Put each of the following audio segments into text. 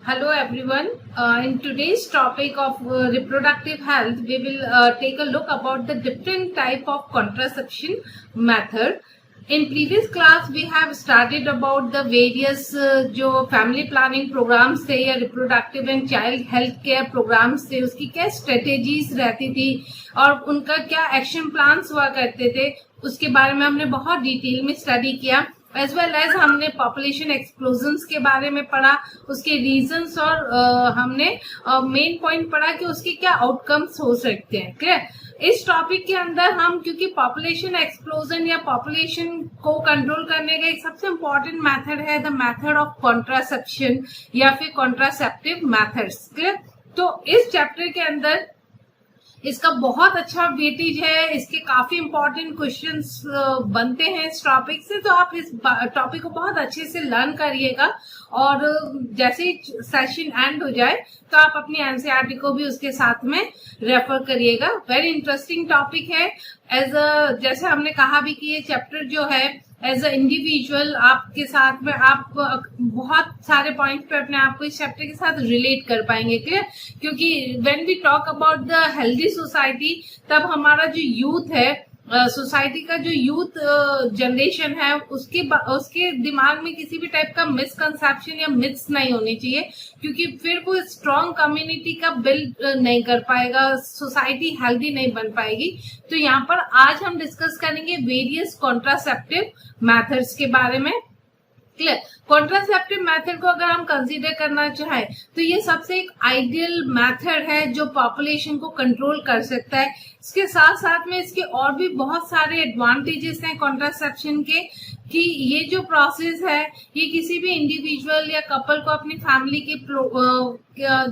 Hello everyone. In today's topic of reproductive health, we will take a look about the different type of contraception method. In previous class, we have studied about the various जो family planning programs थे या reproductive and child health care programs थे, उसकी क्या strategies रहती थी और उनका क्या action plans हुआ करते थे, उसके बारे में हमने बहुत डिटेल में स्टडी किया. एज वेल एज हमने पॉपुलेशन एक्सप्लोजन्स के बारे में पढ़ा, उसके रीजंस और हमने मेन पॉइंट पढ़ा कि उसके क्या आउटकम्स हो सकते हैं. क्लियर. इस टॉपिक के अंदर हम क्योंकि पॉपुलेशन एक्सप्लोजन या पॉपुलेशन को कंट्रोल करने का एक सबसे इम्पोर्टेंट मेथड है द मेथड ऑफ कॉन्ट्रासेप्शन या फिर कॉन्ट्रासेप्टिव मेथड्स. क्लियर. तो इस चैप्टर के अंदर इसका बहुत अच्छा वेटेज है, इसके काफी इंपॉर्टेंट क्वेश्चंस बनते हैं इस टॉपिक से. तो आप इस टॉपिक को बहुत अच्छे से लर्न करिएगा और जैसे ही सेशन एंड हो जाए तो आप अपनी एनसीईआरटी को भी उसके साथ में रेफर करिएगा. वेरी इंटरेस्टिंग टॉपिक है. जैसे हमने कहा भी कि ये चैप्टर जो है एज अ इंडिविजुअल आपके साथ में आप बहुत सारे पॉइंट पे अपने आप को इस चैप्टर के साथ रिलेट कर पाएंगे. क्लियर. क्योंकि when we talk about the healthy society, तब हमारा जो यूथ है, सोसाइटी का जो यूथ जनरेशन है, उसके दिमाग में किसी भी टाइप का मिसकंसेप्शन या मिथ्स नहीं होनी चाहिए, क्योंकि फिर वो स्ट्रॉन्ग कम्युनिटी का बिल्ड नहीं कर पाएगा, सोसाइटी हेल्दी नहीं बन पाएगी. तो यहाँ पर आज हम डिस्कस करेंगे वेरियस कॉन्ट्रासेप्टिव मेथड्स के बारे में. क्लियर. कॉन्ट्रासेप्टिव मेथड को अगर हम कंसीडर करना चाहें तो ये सबसे एक आइडियल मेथड है जो पॉपुलेशन को कंट्रोल कर सकता है. इसके साथ साथ में इसके और भी बहुत सारे एडवांटेजेस हैं कॉन्ट्रासेप्शन के, कि ये जो प्रोसेस है ये किसी भी इंडिविजुअल या कपल को अपनी फैमिली की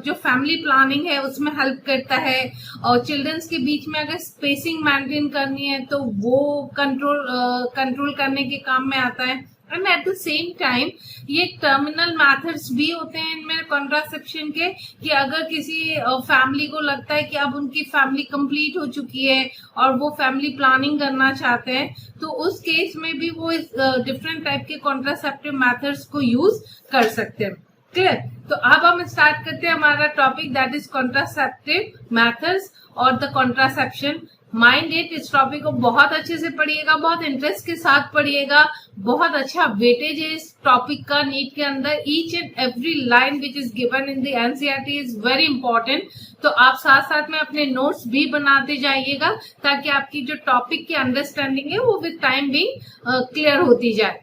जो फैमिली प्लानिंग है उसमें हेल्प करता है. और चिल्ड्रंस के बीच में अगर स्पेसिंग मेंटेन करनी है तो वो कंट्रोल करने के काम में आता है. And eight the same time ये टर्मिनल मेथड्स भी होते हैं इनमें कॉन्ट्रासेप्शन के, कि अगर किसी फैमिली को लगता है कि अब उनकी फैमिली कंप्लीट हो चुकी है और वो फैमिली प्लानिंग करना चाहते हैं, तो उस केस में भी वो इस डिफरेंट टाइप के कॉन्ट्रासेप्टिव मेथड्स को यूज कर सकते हैं. क्लियर. तो अब हम स्टार्ट करते हैं हमारा topic, that is contraceptive methods और द कॉन्ट्रासेप्शन. Mind it. इस टॉपिक को बहुत अच्छे से पढ़िएगा, बहुत इंटरेस्ट के साथ पढ़िएगा. बहुत अच्छा वेटेज है इस टॉपिक का नीट के अंदर. Each and every line which is given in the NCERT is very important. तो आप साथ साथ में अपने नोट्स भी बनाते जाइएगा ताकि आपकी जो टॉपिक की अंडरस्टैंडिंग है वो विद टाइम भी क्लियर होती जाए.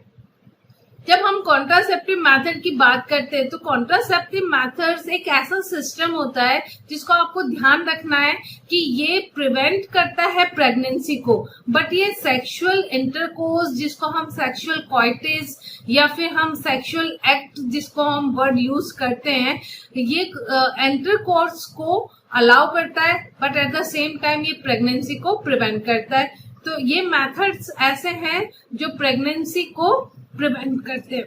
जब हम कॉन्ट्रासेप्टिव मेथड की बात करते हैं तो कॉन्ट्रासेप्टिव मेथड्स एक ऐसा सिस्टम होता है जिसको आपको ध्यान रखना है कि ये प्रिवेंट करता है प्रेगनेंसी को, बट ये सेक्सुअल इंटरकोर्स जिसको हम सेक्सुअल कॉइटिस या फिर हम सेक्सुअल एक्ट जिसको हम वर्ड यूज करते हैं, ये इंटरकोर्स को अलाउ करता है, but at the same time ये प्रेगनेंसी को प्रिवेंट करता है. तो ये मेथड्स ऐसे हैं जो प्रेगनेंसी को प्रिवेंट करते हैं.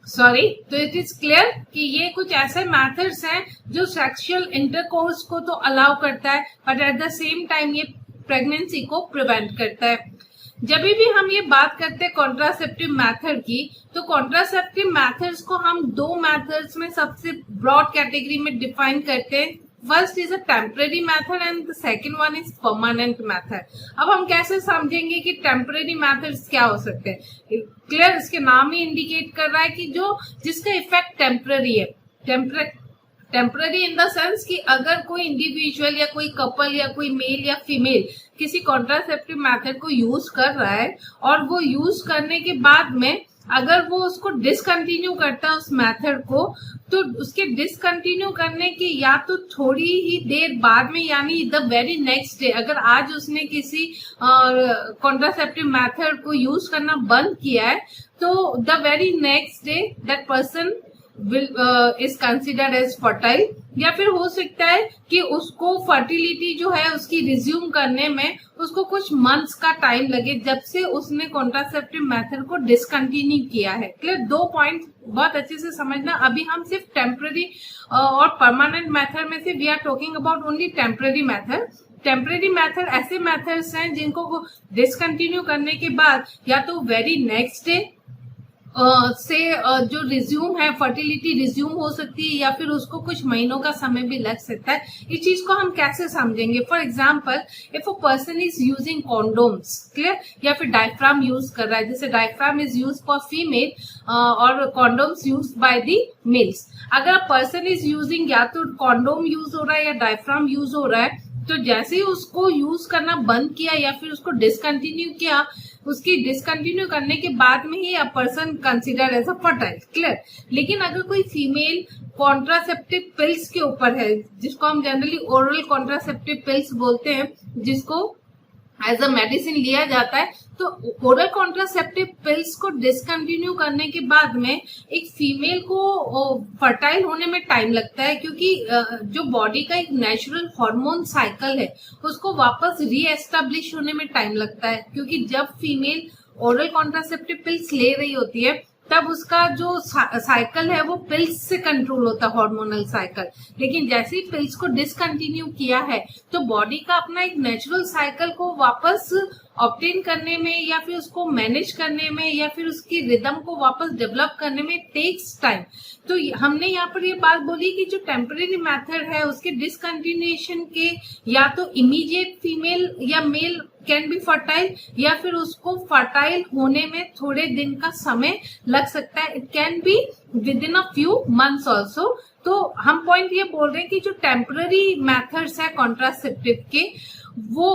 सॉरी. तो इट इज क्लियर कि ये कुछ ऐसे मेथड्स हैं जो सेक्सुअल इंटरकोर्स को तो अलाउ करता है, but at the same time ये प्रेगनेंसी को प्रिवेंट करता है. जब भी हम ये बात करते हैं कॉन्ट्रासेप्टिव मेथड की, तो कॉन्ट्रासेप्टिव मेथड्स को हम दो मेथड्स में सबसे ब्रॉड कैटेगरी में डिफाइन करते हैं. First is a temporary method and the second one is permanent method. अब हम कैसे समझेंगे कि टेम्पररी मेथड्स क्या हो सकते हैं. क्लियर. इसके नाम ही इंडिकेट कर रहा है कि जिसका इफेक्ट टेम्पररी है. टेम्पररी इन द सेंस कि अगर कोई इंडिविजुअल या कोई कपल या कोई मेल या फीमेल किसी कॉन्ट्रासेप्टिव मेथड को यूज कर रहा है और वो यूज करने के बाद में अगर वो उसको डिसकंटिन्यू करता है उस मेथड को, तो उसके डिसकंटिन्यू करने के या तो थोड़ी ही देर बाद में यानी द वेरी नेक्स्ट डे, अगर आज उसने किसी कॉन्ट्रासेप्टिव मेथड को यूज करना बंद किया है तो the very next day that person is considered as fertile. या फिर हो सकता है कि उसको फर्टिलिटी जो है उसकी रिज्यूम करने में उसको कुछ मंथ्स का टाइम लगे जब से उसने कॉन्ट्रासेप्टिव मेथड को डिसकंटिन्यू किया है. क्लियर. दो पॉइंट बहुत अच्छे से समझना. अभी हम सिर्फ टेम्पररी और परमानेंट मेथड में से we are talking about only temporary method. Temporary method ऐसे मेथड्स हैं जिनको डिसकंटिन्यू करने के बाद या तो वेरी नेक्स्ट डे से जो रिज्यूम है, फर्टिलिटी रिज्यूम हो सकती है या फिर उसको कुछ महीनों का समय भी लग सकता है। इस चीज को हम कैसे समझेंगे? For example, if a person is using condoms, clear, या फिर डायफ्राम यूज कर रहा है, जैसे diaphragm is use for female और condoms use by the males. अगर पर्सन इज यूजिंग, या तो कॉन्डोम यूज हो रहा है या डायफ्राम यूज हो रहा है, तो जैसे ही उसको यूज करना बंद किया या फिर उसको डिसकंटिन्यू किया, उसकी डिसकंटिन्यू करने के बाद में ही a person consider as a fertile, clear. लेकिन अगर कोई फीमेल कॉन्ट्रासेप्टिव पिल्स के ऊपर है, जिसको हम जनरली ओरल कॉन्ट्रासेप्टिव पिल्स बोलते हैं, जिसको एज अ मेडिसिन लिया जाता है, तो ओरल कॉन्ट्रासेप्टिव पिल्स को डिसकंटिन्यू करने के बाद में एक फीमेल को फर्टाइल होने में टाइम लगता है, क्योंकि जो बॉडी का एक नेचुरल हार्मोन साइकिल है उसको वापस रीएस्टेब्लिश होने में टाइम लगता है। क्योंकि जब फीमेल ओरल कॉन्ट्रासेप्टिव पिल्स ले रही होती है तब उसका जो साइकिल है वो पिल्स से कंट्रोल होता है, हार्मोनल साइकिल। लेकिन जैसे ही पिल्स को डिसकंटिन्यू किया है तो बॉडी का अपना एक नेचुरल साइकिल को वापस ऑब्टेन करने में या फिर उसको मैनेज करने में या फिर उसकी रिदम को वापस डेवलप करने में टेक्स टाइम। तो हमने यहाँ पर ये बात बोली कि जो टेम्परेरी मेथड है उसके डिसकंटिन्यूएशन के या तो इमीडिएट फीमेल या मेल कैन बी फर्टाइल, या फिर उसको फर्टाइल होने में थोड़े दिन का समय लग सकता है। It can be with in a few months also. तो हम पॉइंट ये बोल रहे हैं कि जो टेम्पररी मेथड्स है कॉन्ट्रासेप्टिव के, वो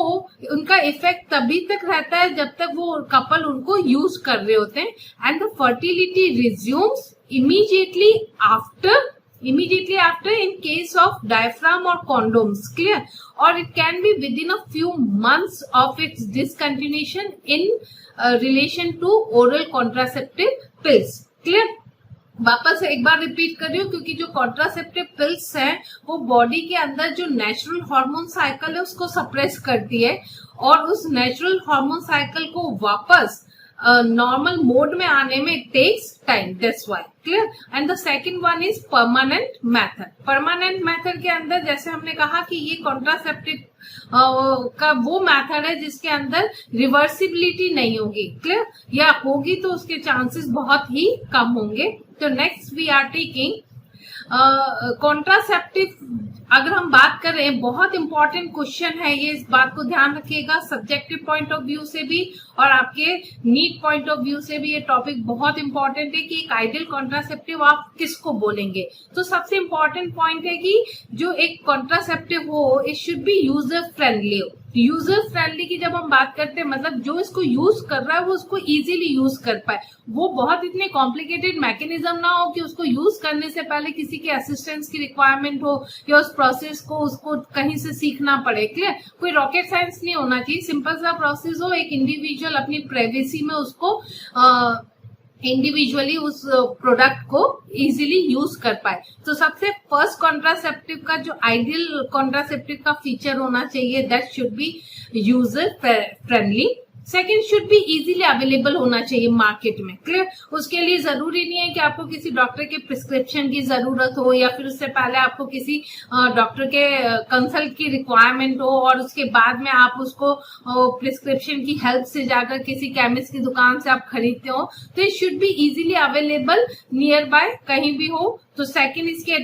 उनका इफेक्ट तभी तक रहता है जब तक वो कपल उनको यूज कर रहे होते हैं, and the fertility resumes immediately after in case of diaphragm or condoms, clear, or it can be within a few months of its discontinuation in relation to oral contraceptive pills, clear। वापस एक बार repeat कर रही हूँ, क्योंकि जो contraceptive pills हैं वो body के अंदर जो नेचुरल हार्मोन साइकिल है उसको सप्रेस करती है, और उस नेचुरल हार्मोन साइकिल को वापस नॉर्मल मोड में आने में takes time, that's why, clear. And the second one is permanent method. Permanent method के अंदर जैसे हमने कहा कि ये कॉन्ट्रासेप्टिव का वो मेथड है जिसके अंदर रिवर्सिबिलिटी नहीं होगी, क्लियर, या होगी तो उसके चांसेस बहुत ही कम होंगे। तो next we are taking contraceptive. अगर हम बात करें, बहुत इंपॉर्टेंट क्वेश्चन है ये, इस बात को ध्यान रखिएगा, सब्जेक्टिव पॉइंट ऑफ व्यू से भी और आपके नीट पॉइंट ऑफ व्यू से भी ये टॉपिक बहुत इंपॉर्टेंट है कि एक आइडियल कॉन्ट्रासेप्टिव आप किसको बोलेंगे। तो सबसे इंपॉर्टेंट पॉइंट है कि जो एक कॉन्ट्रासेप्टिव हो it should be user friendly हो। यूजर फ्रेंडली की जब हम बात करते हैं, मतलब जो इसको यूज कर रहा है वो उसको इजीली यूज कर पाए, वो बहुत इतने कॉम्प्लिकेटेड मैकेनिज्म ना हो कि उसको यूज करने से पहले किसी के असिस्टेंस की रिक्वायरमेंट हो या उस प्रोसेस को उसको कहीं से सीखना पड़े, क्लियर। कोई रॉकेट साइंस नहीं होना चाहिए, सिंपल सा प्रोसेस हो, एक इंडिविजुअल अपनी प्राइवेसी में उसको इंडिविजुअली उस प्रोडक्ट को इजीली यूज कर पाए। तो सबसे फर्स्ट कॉन्ट्रासेप्टिव का जो आइडियल कॉन्ट्रासेप्टिव का फीचर होना चाहिए, that should be user friendly. Second, should be easily available होना चाहिए मार्केट में, क्लियर। उसके लिए जरूरी नहीं है कि आपको किसी डॉक्टर के प्रिस्क्रिप्शन की जरूरत हो या फिर उससे पहले आपको किसी डॉक्टर के कंसल्ट की रिक्वायरमेंट हो और उसके बाद में आप उसको प्रिस्क्रिप्शन की हेल्प से जाकर किसी केमिस्ट की दुकान से आप खरीदते हो। तो it should be easily available near by, कहीं भी हो। तो सेकेंड इसके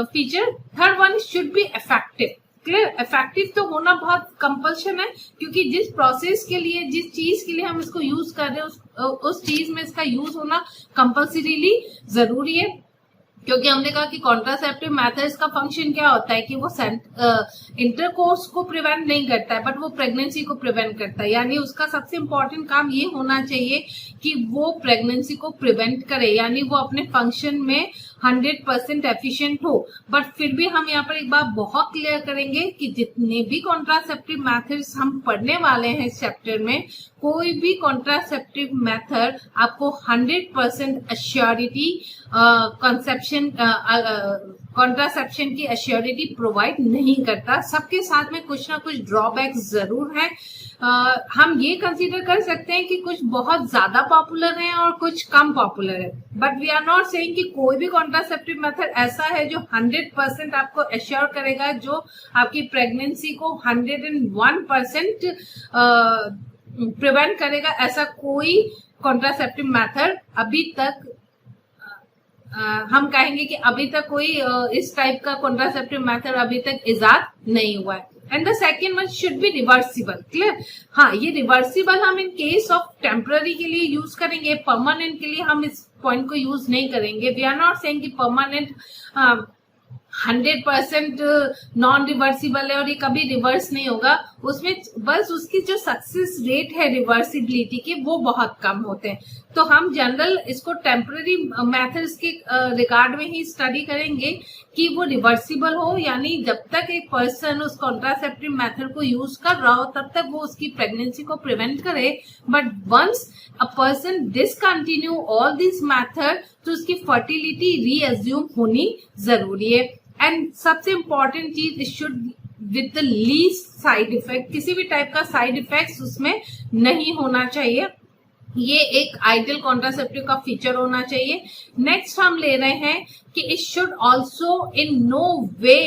feature. Third one, should be effective, clear. Effective तो होना बहुत कंपल्शन है, क्योंकि जिस प्रोसेस के लिए, जिस चीज के लिए हम इसको यूज कर रहे हैं उस चीज में इसका यूज होना कंपल्सरीली जरूरी है। क्योंकि हमने कहा कि कॉन्ट्रासेप्टिव मेथड्स का फंक्शन क्या होता है कि वो इंटरकोर्स को प्रिवेंट नहीं करता है, बट वो प्रेगनेंसी को प्रिवेंट करता है। यानी उसका सबसे इंपॉर्टेंट काम ये होना चाहिए कि वो प्रेगनेंसी को प्रिवेंट करे, यानी वो अपने फंक्शन में 100% एफिशिएंट हो। बट फिर भी हम यहाँ पर एक बात बहुत क्लियर करेंगे कि जितने भी कॉन्ट्रासेप्टिव मेथड्स हम पढ़ने वाले हैं इस चैप्टर में, कोई भी कॉन्ट्रासेप्टिव मेथड आपको 100% अश्योरिटी कॉन्ट्रासेप्शन की अश्योरिटी प्रोवाइड नहीं करता। सबके साथ में कुछ ना कुछ ड्रॉबैक्स जरूर है। हम ये कंसीडर कर सकते हैं कि कुछ बहुत ज्यादा पॉपुलर हैं और कुछ कम पॉपुलर है, but we are not saying कि कोई भी कॉन्ट्रासेप्टिव मेथड ऐसा है जो 100% आपको एश्योर करेगा, जो आपकी प्रेगनेंसी को 101% प्रिवेंट करेगा। ऐसा कोई कॉन्ट्रासेप्टिव मेथड अभी तक हम कहेंगे कि अभी तक कोई इस टाइप का कॉन्ट्रासेप्टिव मेथड अभी तक इजाद नहीं हुआ है। And the second one should be reversible. Clear? हाँ, ये रिवर्सिबल हम इन केस ऑफ टेम्पररी के लिए यूज करेंगे, परमानेंट के लिए हम इस पॉइंट को यूज नहीं करेंगे। वी आर नॉट सेइंग कि परमानेंट 100% नॉन रिवर्सिबल है और ये कभी रिवर्स नहीं होगा, उसमें बस उसकी जो सक्सेस रेट है रिवर्सिबिलिटी के वो बहुत कम होते हैं। तो हम जनरल इसको टेम्पररी मेथड्स के रिगार्ड में ही स्टडी करेंगे कि वो रिवर्सिबल हो, यानी जब तक एक पर्सन उस कॉन्ट्रासेप्टिव मेथड को यूज कर रहा हो तब तक वो उसकी प्रेगनेंसी को प्रिवेंट करे। But once a person discontinue all this method तो उसकी फर्टिलिटी रीअज्यूम होनी जरूरी है। एंड सबसे इंपॉर्टेंट चीज, it should with the least side effect, किसी भी टाइप का साइड इफेक्ट्स उसमें नहीं होना चाहिए। ये एक आइडियल कॉन्ट्रासेप्टिव का फीचर होना चाहिए। नेक्स्ट हम ले रहे हैं कि it should also in no way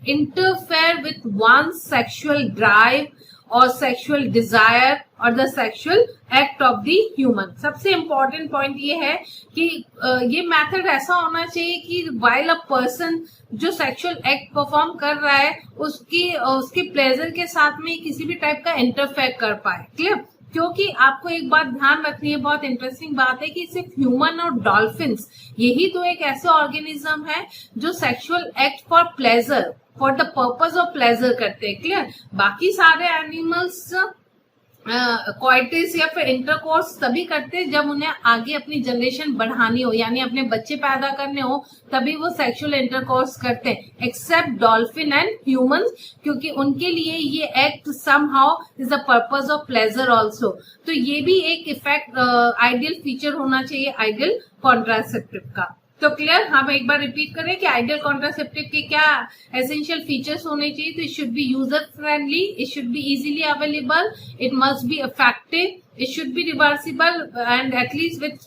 interfere with one sexual drive और सेक्सुअल डिजायर और the sexual act of the human. सबसे इंपॉर्टेंट पॉइंट ये है कि ये मेथड ऐसा होना चाहिए कि व्हाइल अ पर्सन जो सेक्सुअल एक्ट परफॉर्म कर रहा है उसके प्लेजर के साथ में किसी भी टाइप का इंटरफेयर कर पाए। क्लियर? क्योंकि आपको एक बात ध्यान रखनी है, बहुत इंटरेस्टिंग बात है कि सिर्फ ह्यूमन और डॉल्फिन्स यही तो एक ऐसे ऑर्गेनिज्म है जो sexual act for pleasure, for the purpose of pleasure करते हैं। क्लियर? बाकी सारे एनिमल्स क्वाइटिस या फिर इंटरकोर्स तभी करते हैं जब उन्हें आगे अपनी जनरेशन बढ़ानी हो, यानी अपने बच्चे पैदा करने हो, तभी वो सेक्सुअल इंटरकोर्स करते हैं, एक्सेप्ट डॉल्फिन एंड ह्यूमंस, क्योंकि उनके लिए ये act somehow is the purpose of pleasure also. तो ये भी एक इफेक्ट आइडियल फीचर होना चाहिए आइडियल कॉन्ट्रासेप्टिव का। तो क्लियर? हम एक बार रिपीट करें कि आइडियल कॉन्ट्रासेप्टिव के क्या एसेंशियल फीचर्स होने चाहिए। तो it should be user friendly, it should be easily available, it must be effective, it should be reversible and at least with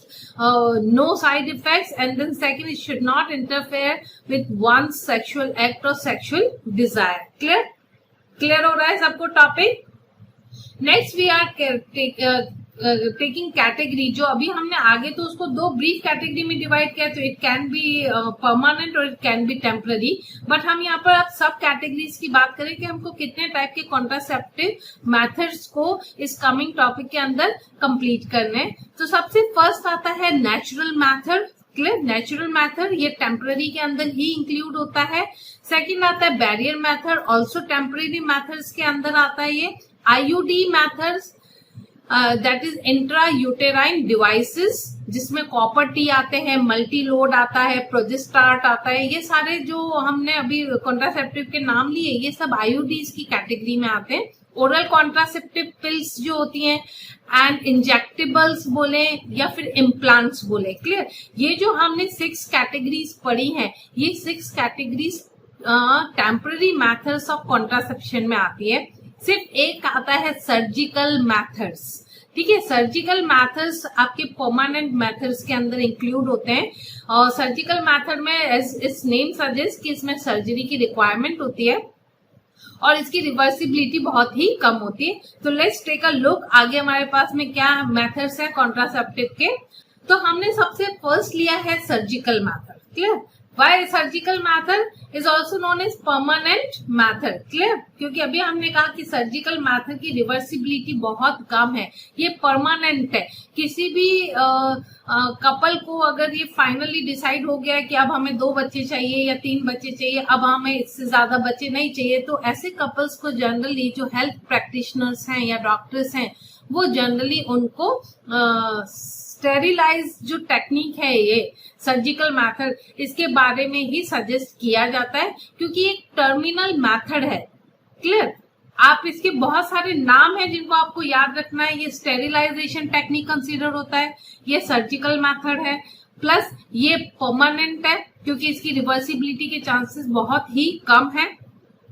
no side effects, and then second, it should not interfere with one's sexual act or sexual desire. clear हो रहा है सबको topic? Next we are taking category, जो अभी हमने आगे तो उसको दो ब्रीफ कैटेगरी में डिवाइड किया, तो इट कैन बी परमानेंट और it can B temporary. But हम यहाँ पर अब सब कैटेगरीज की बात करें कि हमको कितने टाइप के कॉन्ट्रासेप्टिव मेथड्स को इस कमिंग टॉपिक के अंदर कंप्लीट करने। तो सबसे फर्स्ट आता है natural method. Clear? Natural method ये टेम्पररी के अंदर ही इंक्लूड होता है। सेकेंड आता है barrier method, also temporary methods के अंदर आता है ये। IUD methods, that is intra uterine devices, जिसमें कॉपर टी आते हैं, मल्टी लोड आता है, प्रोजेस्टार्ट आता है, ये सारे जो हमने अभी कॉन्ट्रासेप्टिव के नाम लिए ये सब आईयूडीज की कैटेगरी में आते हैं। ओरल कॉन्ट्रासेप्टिव पिल्स जो होती हैं एंड इंजेक्टेबल्स बोले या फिर इम्प्लांट्स बोले। क्लियर? ये जो हमने 6 कैटेगरीज पढ़ी हैं, ये 6 categories temporary methods of contraception में आती है। सिर्फ एक आता है सर्जिकल मेथड्स। ठीक है? सर्जिकल मेथड्स आपके परमानेंट मेथड्स के अंदर इंक्लूड होते हैं। और सर्जिकल मेथड में इस नेम सजेस्ट कि इसमें सर्जरी की रिक्वायरमेंट होती है और इसकी रिवर्सिबिलिटी बहुत ही कम होती है। तो लेट्स टेक अ लुक, आगे हमारे पास में क्या मेथड्स हैं कॉन्ट्रासेप्टिव के। तो हमने सबसे फर्स्ट लिया है surgical method. Clear? Why surgical method is also known as permanent method. Clear? क्योंकि अभी हमने कहा कि सर्जिकल मेथड की रिवर्सिबिलिटी बहुत कम है, ये परमानेंट है। किसी भी कपल को अगर ये फाइनली डिसाइड हो गया कि अब हमें 2 बच्चे चाहिए या 3 बच्चे चाहिए, अब हमें इससे ज्यादा बच्चे नहीं चाहिए, तो ऐसे कपल्स को जनरली जो हेल्थ प्रैक्टिशनर्स हैं या डॉक्टर्स हैं वो जनरली उनको स्टेरिलाइज जो टेक्निक है ये सर्जिकल मेथड, इसके बारे में ही सजेस्ट किया जाता है, क्योंकि एक टर्मिनल मेथड है। क्लियर? आप इसके बहुत सारे नाम हैं जिनको आपको याद रखना है। ये स्टेरिलाइजेशन टेक्निक कंसीडर होता है, ये सर्जिकल मेथड है, प्लस ये परमानेंट है क्योंकि इसकी रिवर्सिबिलिटी के चांसेस बहुत ही कम है।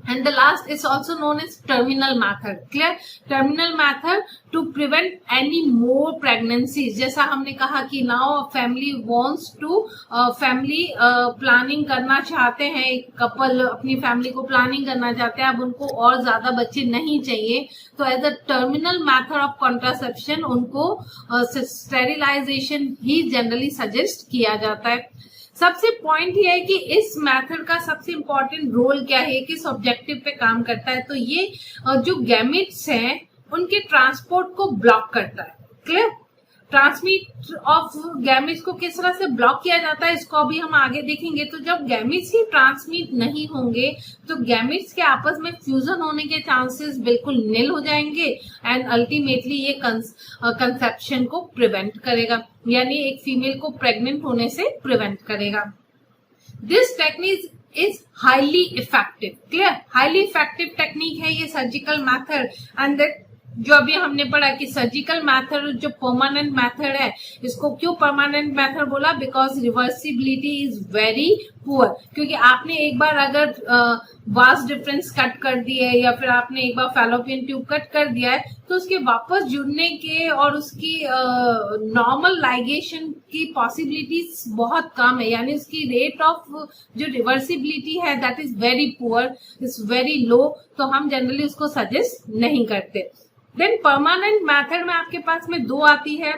and the last is also known as terminal method. Clear? Terminal method to prevent any more pregnancies. जैसा हमने कहा कि now family wants to family planning करना चाहते हैं, एक कपल अपनी फैमिली को प्लानिंग करना चाहते हैं, अब उनको और ज्यादा बच्चे नहीं चाहिए, तो as a terminal method of contraception उनको स्टेरिलाइजेशन ही जनरली सजेस्ट किया जाता है. सबसे पॉइंट ये है कि इस मेथड का सबसे इम्पोर्टेंट रोल क्या है, किस ऑब्जेक्टिव पे काम करता है, तो ये जो गैमेट्स हैं उनके ट्रांसपोर्ट को ब्लॉक करता है. क्लियर? ट्रांसमिट ऑफ गैमेट्स को किस तरह से ब्लॉक किया जाता है इसको अभी हम आगे देखेंगे. तो जब गैमेट्स ही ट्रांसमिट नहीं होंगे तो गैमेट्स के आपस में फ्यूजन होने के चांसेस बिल्कुल निल हो जाएंगे एंड अल्टीमेटली ये कंसेप्शन को प्रिवेंट करेगा, यानी एक फीमेल को प्रेग्नेंट होने से प्रिवेंट करेगा. This technique is highly effective. Clear? Highly effective technique है ये सर्जिकल मैथड. एंड दैट जो अभी हमने पढ़ा कि सर्जिकल मेथड जो परमानेंट मेथड है, इसको क्यों परमानेंट मेथड बोला, because reversibility is very poor. क्योंकि आपने एक बार अगर वास डिफरेंस कट कर दिया है या फिर आपने एक बार फैलोपियन ट्यूब कट कर दिया है तो उसके वापस जुड़ने के और उसकी नॉर्मल लाइगेशन की पॉसिबिलिटीज बहुत कम है, यानी उसकी रेट ऑफ जो रिवर्सिबिलिटी है that is very poor, is very low, तो हम जनरली उसको सजेस्ट नहीं करते. देन परमानेंट मेथड में आपके पास में दो आती है,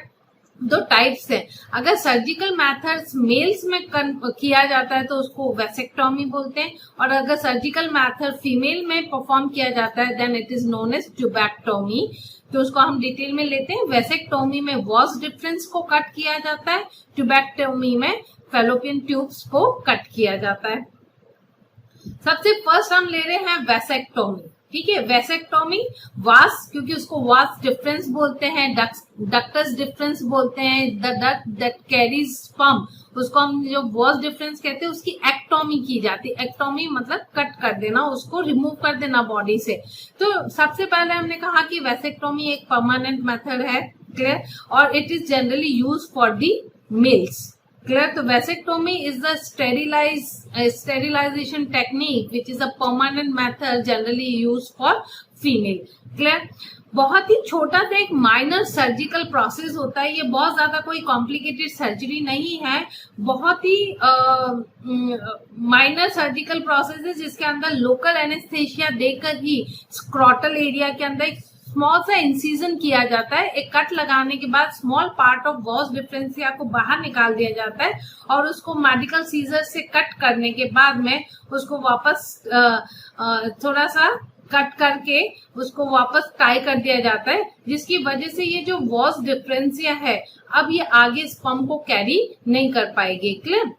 दो टाइप्स हैं. अगर सर्जिकल मेथड्स मेल्स में किया जाता है तो उसको वेसेक्टोमी बोलते हैं, और अगर सर्जिकल मेथड फीमेल में परफॉर्म किया जाता है then it is known as tubectomy. तो उसको हम डिटेल में लेते हैं. वेसेक्टोमी में वॉस डिफरेंस को कट किया जाता है, ट्यूबेक्टोमी में फैलोपियन ट्यूब्स को कट किया जाता है. सबसे फर्स्ट हम ले रहे हैं वेसेक्टोमी. ठीक है, वेसेक्टोमी वास, क्योंकि उसको वास डिफरेंस बोलते हैं, डक्टस डिफरेंस बोलते हैं, the duct that carries sperm, उसको हम जो वास डिफरेंस कहते हैं उसकी एक्टोमी की जाती है. एक्टोमी मतलब कट कर देना, उसको रिमूव कर देना बॉडी से. तो सबसे पहले हमने कहा कि वेसेक्टोमी एक परमानेंट मेथड है. क्लियर? और it is generally use for the males. Clear? तो vasectomy is the sterilization technique which is a permanent method generally used for female. Clear? बहुत ही छोटा सा एक माइनर सर्जिकल प्रोसेस होता है, ये बहुत ज्यादा कोई कॉम्प्लिकेटेड सर्जरी नहीं है, बहुत ही माइनर सर्जिकल प्रोसेस है जिसके अंदर लोकल एनेस्थेशिया देकर ही स्क्रोटल एरिया के अंदर एक स्मॉल सा इंसिजन किया जाता है. एक कट लगाने के बाद स्मॉल पार्ट ऑफ वॉस डिफरेंसिया को बाहर निकाल दिया जाता है और उसको मेडिकल सीजर से कट करने के बाद में उसको वापस थोड़ा सा कट करके उसको वापस टाई कर दिया जाता है, जिसकी वजह से ये जो वॉस डिफरेंसिया है अब ये आगे स्पर्म को कैरी नहीं कर पाएगी. क्लियर?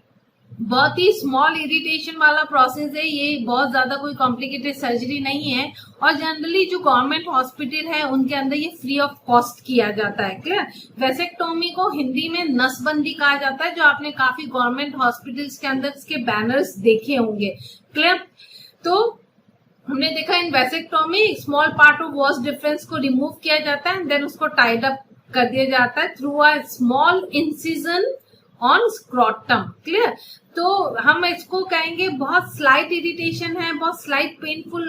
बहुत ही स्मॉल इरिटेशन वाला प्रोसेस है ये, बहुत ज्यादा कोई कॉम्प्लिकेटेड सर्जरी नहीं है और जनरली जो गवर्नमेंट हॉस्पिटल है उनके अंदर ये फ्री ऑफ कॉस्ट किया जाता है. क्लियर? वेसेक्टोमी को हिंदी में नसबंदी कहा जाता है, जो आपने काफी गवर्नमेंट हॉस्पिटल्स के अंदर इसके बैनर्स देखे होंगे. क्लियर? तो हमने देखा in vasectomy small part of vas deferens को रिमूव किया जाता है, देन उसको टाइड अप कर दिया जाता है through a small incision on scrotum. Clear? तो हम इसको कहेंगे बहुत स्लाइट इरिटेशन है, बहुत स्लाइट पेनफुल,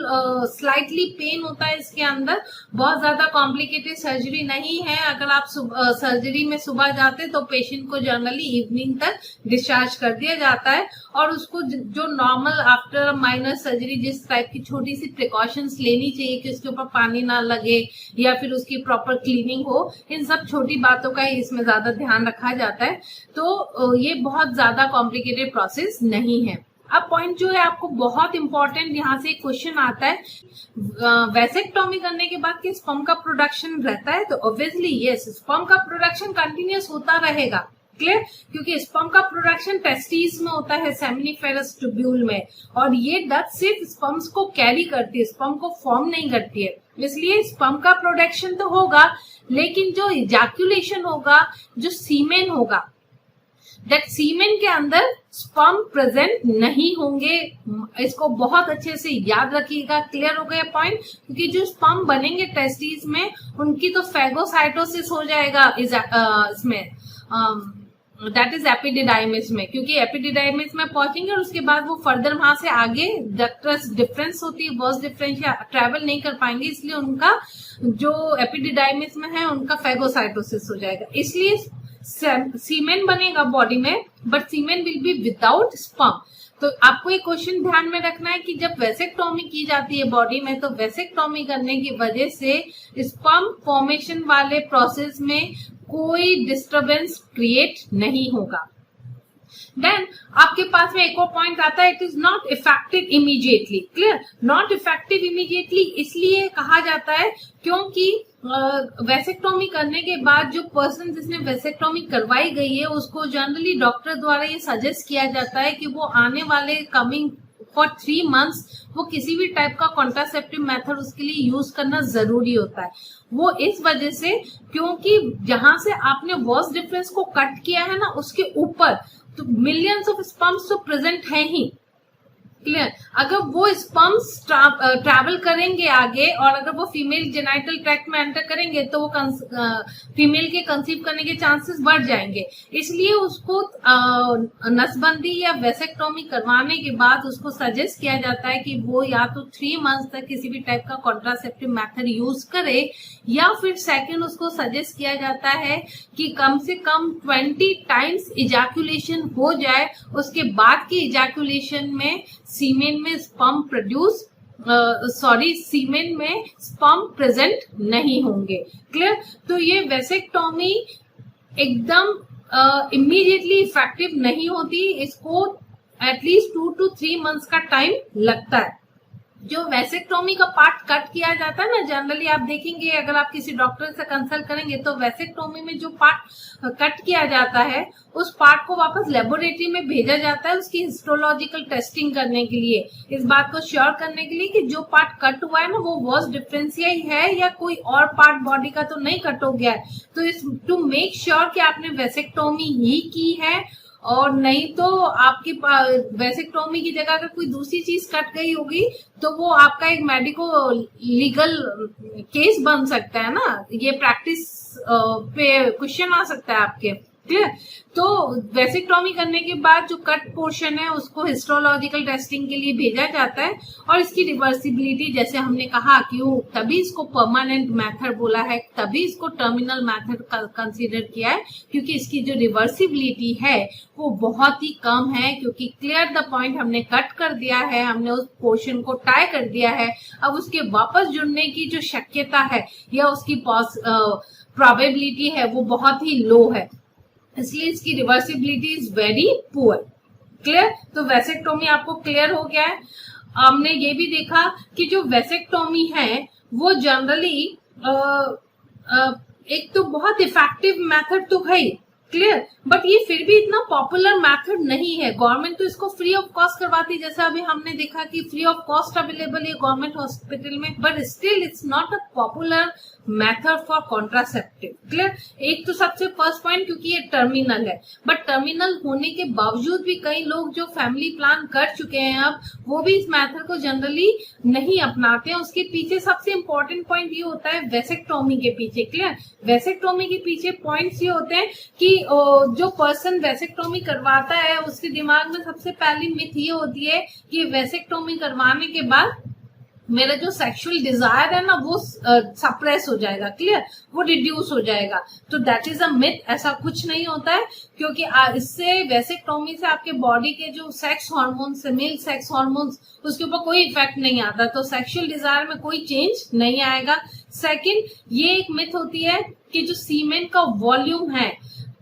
स्लाइटली पेन होता है इसके अंदर, बहुत ज्यादा कॉम्प्लिकेटेड सर्जरी नहीं है. अगर आप सर्जरी में सुबह जाते तो पेशेंट को जनरली इवनिंग तक डिस्चार्ज कर दिया जाता है और उसको जो नॉर्मल आफ्टर माइनर सर्जरी जिस टाइप की छोटी सी प्रिकॉशंस लेनी चाहिए कि उसके ऊपर पानी ना लगे या फिर उसकी प्रॉपर क्लीनिंग हो, इन सब छोटी बातों का ही इसमें ज्यादा ध्यान रखा जाता है. तो ये बहुत ज्यादा कॉम्प्लिकेटेड प्रोसेस नहीं है. अब पॉइंट जो है आपको बहुत इंपॉर्टेंट, यहाँ से एक क्वेश्चन आता है, वेसेक्टोमी करने के बाद कि स्पर्म का प्रोडक्शन रहता है, तो ऑब्वियसली यस, स्पर्म का प्रोडक्शन कंटिन्यूस होता रहेगा. क्लियर? क्योंकि स्पर्म का प्रोडक्शन टेस्टिस में होता है, सेमिनिफेरस ट्यूब्यूल में, और ये डक्ट सिर्फ स्पर्म्स को कैरी करती है, स्पर्म को फॉर्म नहीं करती है. इसलिए स्पर्म का प्रोडक्शन तो होगा, लेकिन जो इजैक्यूलेशन होगा, जो सीमेन होगा, दैट सीमेन के अंदर स्पर्म प्रेजेंट नहीं होंगे. इसको बहुत अच्छे से याद रखिएगा. क्लियर हो गया पॉइंट? क्योंकि जो स्पर्म बनेंगे टेस्टिस में उनकी तो फेगोसाइटोसिस हो जाएगा इसमें दैट इज एपिडिडाइमिस में, क्योंकि एपिडिडाइमिस में पहुंचेंगे और उसके बाद वो फर्दर वहां से आगे डक्टस डिफरेंस होती है, बर्स डिफरेंस या ट्रेवल नहीं कर पाएंगे, इसलिए उनका जो एपिडिडाइमिस में है उनका फेगोसाइटोसिस हो जाएगा। इसलिए सीमेन बनेगा बॉडी में, but semen will be without sperm. तो आपको एक क्वेश्चन ध्यान में रखना है कि जब वेसेक्टोमी की जाती है बॉडी में, तो वेसेक्टोमी करने की वजह से स्पर्म फॉर्मेशन वाले प्रोसेस में कोई डिस्टरबेंस क्रिएट नहीं होगा। देन आपके पास में एक और पॉइंट आता है, it is not effective immediately. Clear, not effective immediately इसलिए कहा जाता है क्योंकि वेसेक्टोमी करने के बाद जो पर्सन जिसने वेसेक्टोमी करवाई गई है उसको जनरली डॉक्टर द्वारा ये सजेस्ट किया जाता है कि वो आने वाले कमिंग फॉर 3 मंथ्स वो किसी भी टाइप का कॉन्ट्रासेप्टिव मेथड उसके लिए यूज करना जरूरी होता है। वो इस वजह से क्योंकि जहां से आपने वॉस डिफरेंस को कट किया है ना, उसके ऊपर तो मिलियंस ऑफ स्पर्म्स तो प्रेजेंट है ही। क्लियर, अगर वो स्पर्म्स ट्रैवल करेंगे आगे और अगर वो फीमेल जेनाइटल ट्रैक्ट में एंटर करेंगे तो वो फीमेल के कंसीव करने के चांसेस बढ़ जाएंगे। इसलिए उसको नसबंदी या वेसेक्टोमी करवाने के बाद उसको सजेस्ट किया जाता है कि वो या तो 3 मंथ्स तक किसी भी टाइप का कॉन्ट्रासेप्टिव मेथड यूज करे, या फिर सेकंड उसको सजेस्ट किया जाता है कि कम से कम 20 टाइम्स इजैकुलेशन हो जाए, उसके बाद की इजैकुलेशन में सीमेन में स्पर्म प्रोड्यूस सीमेन में स्पर्म प्रेजेंट नहीं होंगे। क्लियर, तो ये वेसेक्टोमी एकदम इमीडिएटली इफेक्टिव नहीं होती, इसको एटलीस्ट 2 to 3 मंथ्स का टाइम लगता है। जो वेसेक्टोमी का पार्ट कट किया जाता है ना, जनरली आप देखेंगे अगर आप किसी डॉक्टर से कंसल्ट करेंगे तो वेसेक्टोमी में जो पार्ट कट किया जाता है उस पार्ट को वापस लेबोरेटरी में भेजा जाता है उसकी हिस्टोलॉजिकल टेस्टिंग करने के लिए, इस बात को श्योर करने के लिए कि जो पार्ट कट हुआ है ना वो वॉस डिफरेंशिया ही है या कोई और पार्ट बॉडी का तो नहीं कट हो गया है। तो इस टू मेक श्योर कि आपने वेसेक्टोमी ही की है, और नहीं तो आपकी वेसेक्टोमी की जगह अगर कोई दूसरी चीज कट गई होगी तो वो आपका एक मेडिको लीगल केस बन सकता है ना, ये प्रैक्टिस पे क्वेश्चन आ सकता है आपके। क्लियर, तो वेसेक्टोमी करने के बाद जो कट पोर्शन है उसको हिस्टोलॉजिकल टेस्टिंग के लिए भेजा जाता है, और इसकी रिवर्सिबिलिटी जैसे हमने कहा क्यों तभी इसको परमानेंट मेथड बोला है, तभी इसको टर्मिनल मेथड कंसीडर किया है, क्योंकि इसकी जो रिवर्सिबिलिटी है वो बहुत ही कम है, क्योंकि क्लियर द पॉइंट हमने कट कर दिया है, हमने उस पोर्शन को टाई कर दिया है, अब उसके वापस जुड़ने की जो शक्यता है या उसकी प्रोबेबिलिटी है वो बहुत ही लो है, इसलिए इसकी reversibility is very poor. Clear, तो वेसेक्टोमी आपको क्लियर हो गया है। हमने ये भी देखा कि जो वेसेक्टोमी है वो जनरली एक तो बहुत इफेक्टिव मेथड तो है, क्लियर, बट ये फिर भी इतना पॉपुलर मेथड नहीं है। गवर्नमेंट तो इसको फ्री ऑफ कॉस्ट करवाती, जैसे अभी हमने देखा कि फ्री ऑफ कॉस्ट अवेलेबल है गवर्नमेंट हॉस्पिटल में, but still it's not a popular method for contraceptive. Clear, एक तो सबसे फर्स्ट पॉइंट क्योंकि ये टर्मिनल है, बट टर्मिनल होने के बावजूद भी कई लोग जो फैमिली प्लान कर चुके हैं अब वो भी इस मेथड को जनरली नहीं अपनाते हैं। उसके पीछे सबसे इंपॉर्टेंट पॉइंट ये होता है वेसेक्टोमी के पीछे। क्लियर, वेसेक्टोमी के पीछे पॉइंट्स ये होते हैं कि जो पर्सन वेसेक्टोमी करवाता है उसके दिमाग में सबसे पहली मिथ ये होती है कि वेसेक्टोमी करवाने के बाद मेरा जो सेक्सुअल डिजायर है ना वो सप्रेस हो जाएगा। क्लियर, वो रिड्यूस हो जाएगा, तो दैट इज अ मिथ। ऐसा कुछ नहीं होता है, क्योंकि इससे वेसेक्टोमी से आपके बॉडी के जो sex hormones, male sex hormones, उसके ऊपर कोई इफेक्ट नहीं आता, तो सेक्सुअल डिजायर में कोई चेंज नहीं आएगा। सेकंड, ये एक मिथ होती है कि जो सीमेन का वॉल्यूम है,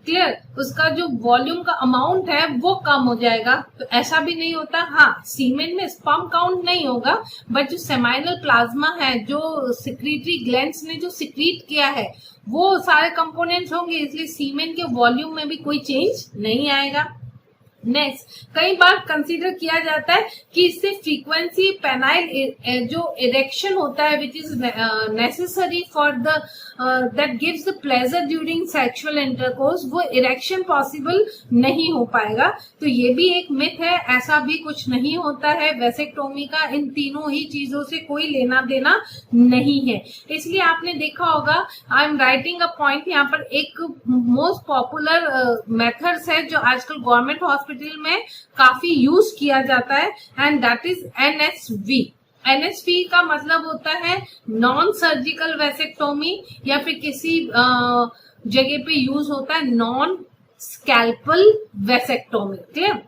क्लियर, उसका जो वॉल्यूम का अमाउंट है वो कम हो जाएगा, तो ऐसा भी नहीं होता। हाँ, सीमेन में स्पर्म काउंट नहीं होगा, बट जो सेमाइनल प्लाज्मा है, जो सिक्रीटरी ग्लैंड्स ने जो सिक्रीट किया है वो सारे कंपोनेंट्स होंगे, इसलिए सीमेन के वॉल्यूम में भी कोई चेंज नहीं आएगा। नेक्स्ट, कई बार कंसीडर किया जाता है कि इससे फ्रीक्वेंसी पेनाइल जो इरेक्शन होता है which is necessary for the that gives the pleasure during sexual intercourse, वो इरेक्शन पॉसिबल नहीं हो पाएगा। तो ये भी एक मिथ है, ऐसा भी कुछ नहीं होता है। वेसेक्टोमी का इन तीनों ही चीजों से कोई लेना देना नहीं है। इसलिए आपने देखा होगा, I am writing a point, यहाँ पर एक मोस्ट पॉपुलर मेथड्स है जो आजकल गवर्नमेंट हॉस्पिटल में काफी यूज किया जाता है, and that is NSV। NSV का मतलब होता है नॉन सर्जिकल वेसेक्टोमी, या फिर किसी जगह पे यूज होता है non scalpel vasectomy. Clear?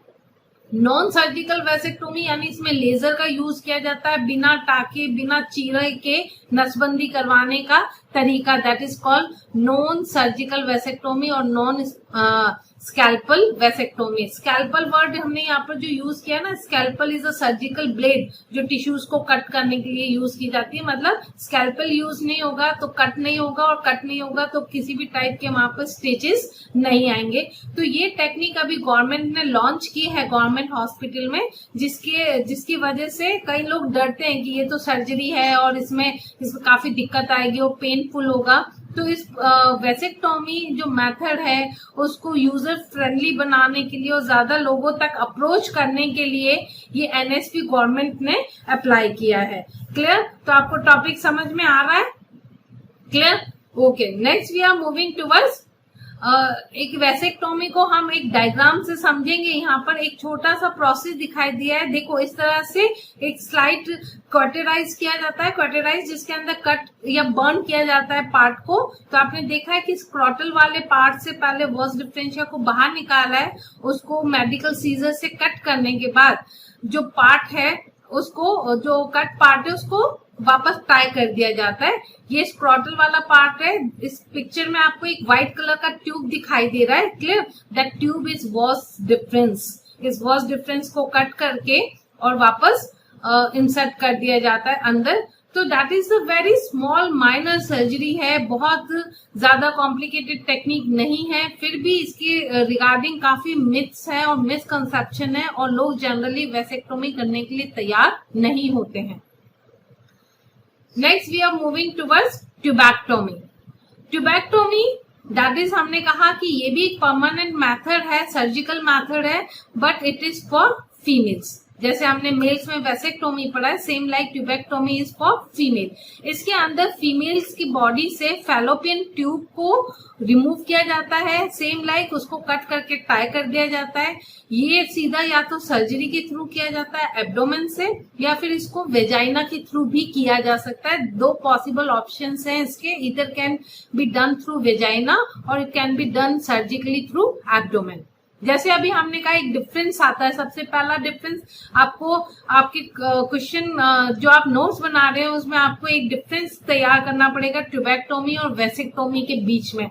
Non surgical vasectomy यानी इसमें लेजर का यूज किया जाता है, बिना टाके बिना चीरे के नसबंदी करवाने का तरीका, that is called non surgical vasectomy और non scalpel vasectomy. Scalpel word हमने यहाँ पर जो यूज किया ना, scalpel is a surgical blade जो टिश्यूज को कट करने के लिए यूज की जाती है। मतलब स्कैल्पल यूज नहीं होगा तो कट नहीं होगा, और कट नहीं होगा तो किसी भी टाइप के वहां पर स्टिचेस नहीं आएंगे। तो ये टेक्निक अभी गवर्नमेंट ने लॉन्च की है गवर्नमेंट हॉस्पिटल में, जिसकी वजह से कई लोग डरते हैं कि ये तो सर्जरी है और इसमें काफी दिक्कत आएगी और पेनफुल होगा। तो इस वेसेक्टोमी जो मेथड है उसको यूजर फ्रेंडली बनाने के लिए और ज्यादा लोगों तक अप्रोच करने के लिए ये NSV गवर्नमेंट ने अप्लाई किया है। क्लियर? तो आपको टॉपिक समझ में आ रहा है? Clear? Okay, next we are moving towards एक वेसेक्टोमी को हम एक डायग्राम से समझेंगे। यहाँ पर एक छोटा सा प्रोसेस दिखाई दिया है, देखो इस तरह से एक स्लाइड क्वार्टराइज किया जाता है, क्वार्टराइज जिसके अंदर कट या बर्न किया जाता है पार्ट को। तो आपने देखा है कि स्क्रोटल वाले पार्ट से पहले वॉस डिफरेंशिया को बाहर निकाला है, उसको मेडिकल सीजर से कट करने के बाद जो पार्ट है उसको, जो कट पार्ट है उसको वापस टाई कर दिया जाता है। ये स्क्रोटल वाला पार्ट है। इस पिक्चर में आपको एक व्हाइट कलर का ट्यूब दिखाई दे रहा है। Clear? That tube is was difference. इस वॉस डिफरेंस को कट करके और वापस इंसर्ट कर दिया जाता है अंदर। तो that is a very small minor surgery है, बहुत ज्यादा कॉम्प्लिकेटेड टेक्निक नहीं है, फिर भी इसके रिगार्डिंग काफी मिथ्स है और मिसकंसेप्शन है और लोग जनरली वेसेक्टोमी करने के लिए तैयार नहीं होते हैं। Next we are moving towards tubectomy. Tubectomy that is, हमने कहा कि ये भी एक परमानेंट मेथड है, सर्जिकल मेथड है, but it is for females. जैसे हमने मेल्स में वेसेक्टोमी पढ़ा है, same like tubectomy is for female. इसके अंदर फीमेल्स की बॉडी से फैलोपियन ट्यूब को रिमूव किया जाता है, सेम लाइक उसको कट करके टाई कर दिया जाता है। ये सीधा या तो सर्जरी के थ्रू किया जाता है एब्डोमेन से, या फिर इसको वेजाइना के थ्रू भी किया जा सकता है। दो पॉसिबल ऑप्शंस हैं इसके, इधर can be done through vagina और it can be done surgically through abdomen. जैसे अभी हमने कहा एक डिफरेंस आता है। सबसे पहला डिफरेंस आपको आपके क्वेश्चन जो आप नोट्स बना रहे हैं उसमें आपको एक डिफरेंस तैयार करना पड़ेगा ट्यूबैक्टोमी और वेसेक्टोमी के बीच में।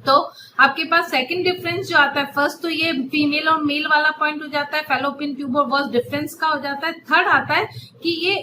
तो आपके पास सेकंड डिफरेंस जो आता है, फर्स्ट तो ये फीमेल और मेल वाला पॉइंट हो जाता है, फैलोपियन ट्यूब और वॉस डिफरेंस का हो जाता है। थर्ड आता है कि ये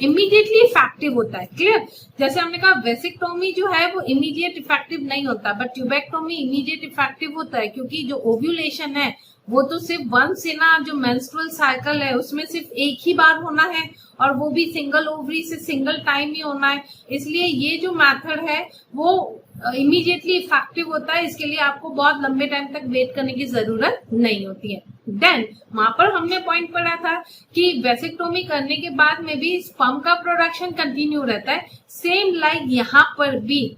इमीडिएटली इफेक्टिव होता है। क्लियर? जैसे हमने कहा वेसेक्टोमी जो है वो इमीडिएट इफेक्टिव नहीं होता, बट ट्यूबैक्टोमी इमीडिएट इफेक्टिव होता है, क्योंकि जो ओव्यूलेशन है वो तो सिर्फ वंस इन जो मेंस्ट्रुअल साइकिल है उसमें सिर्फ एक ही बार होना है, और वो भी सिंगल ओवरी से सिंगल टाइम ही होना है। इसलिए ये जो मेथड है वो इमीडिएटली इफेक्टिव होता है। इसके लिए आपको बहुत लंबे टाइम तक वेट करने की जरूरत नहीं होती है। देन वहां पर हमने पॉइंट पढ़ा था कि वेसेक्टोमी करने के बाद में भी स्पर्म का प्रोडक्शन कंटिन्यू रहता है। सेम लाइक यहाँ पर भी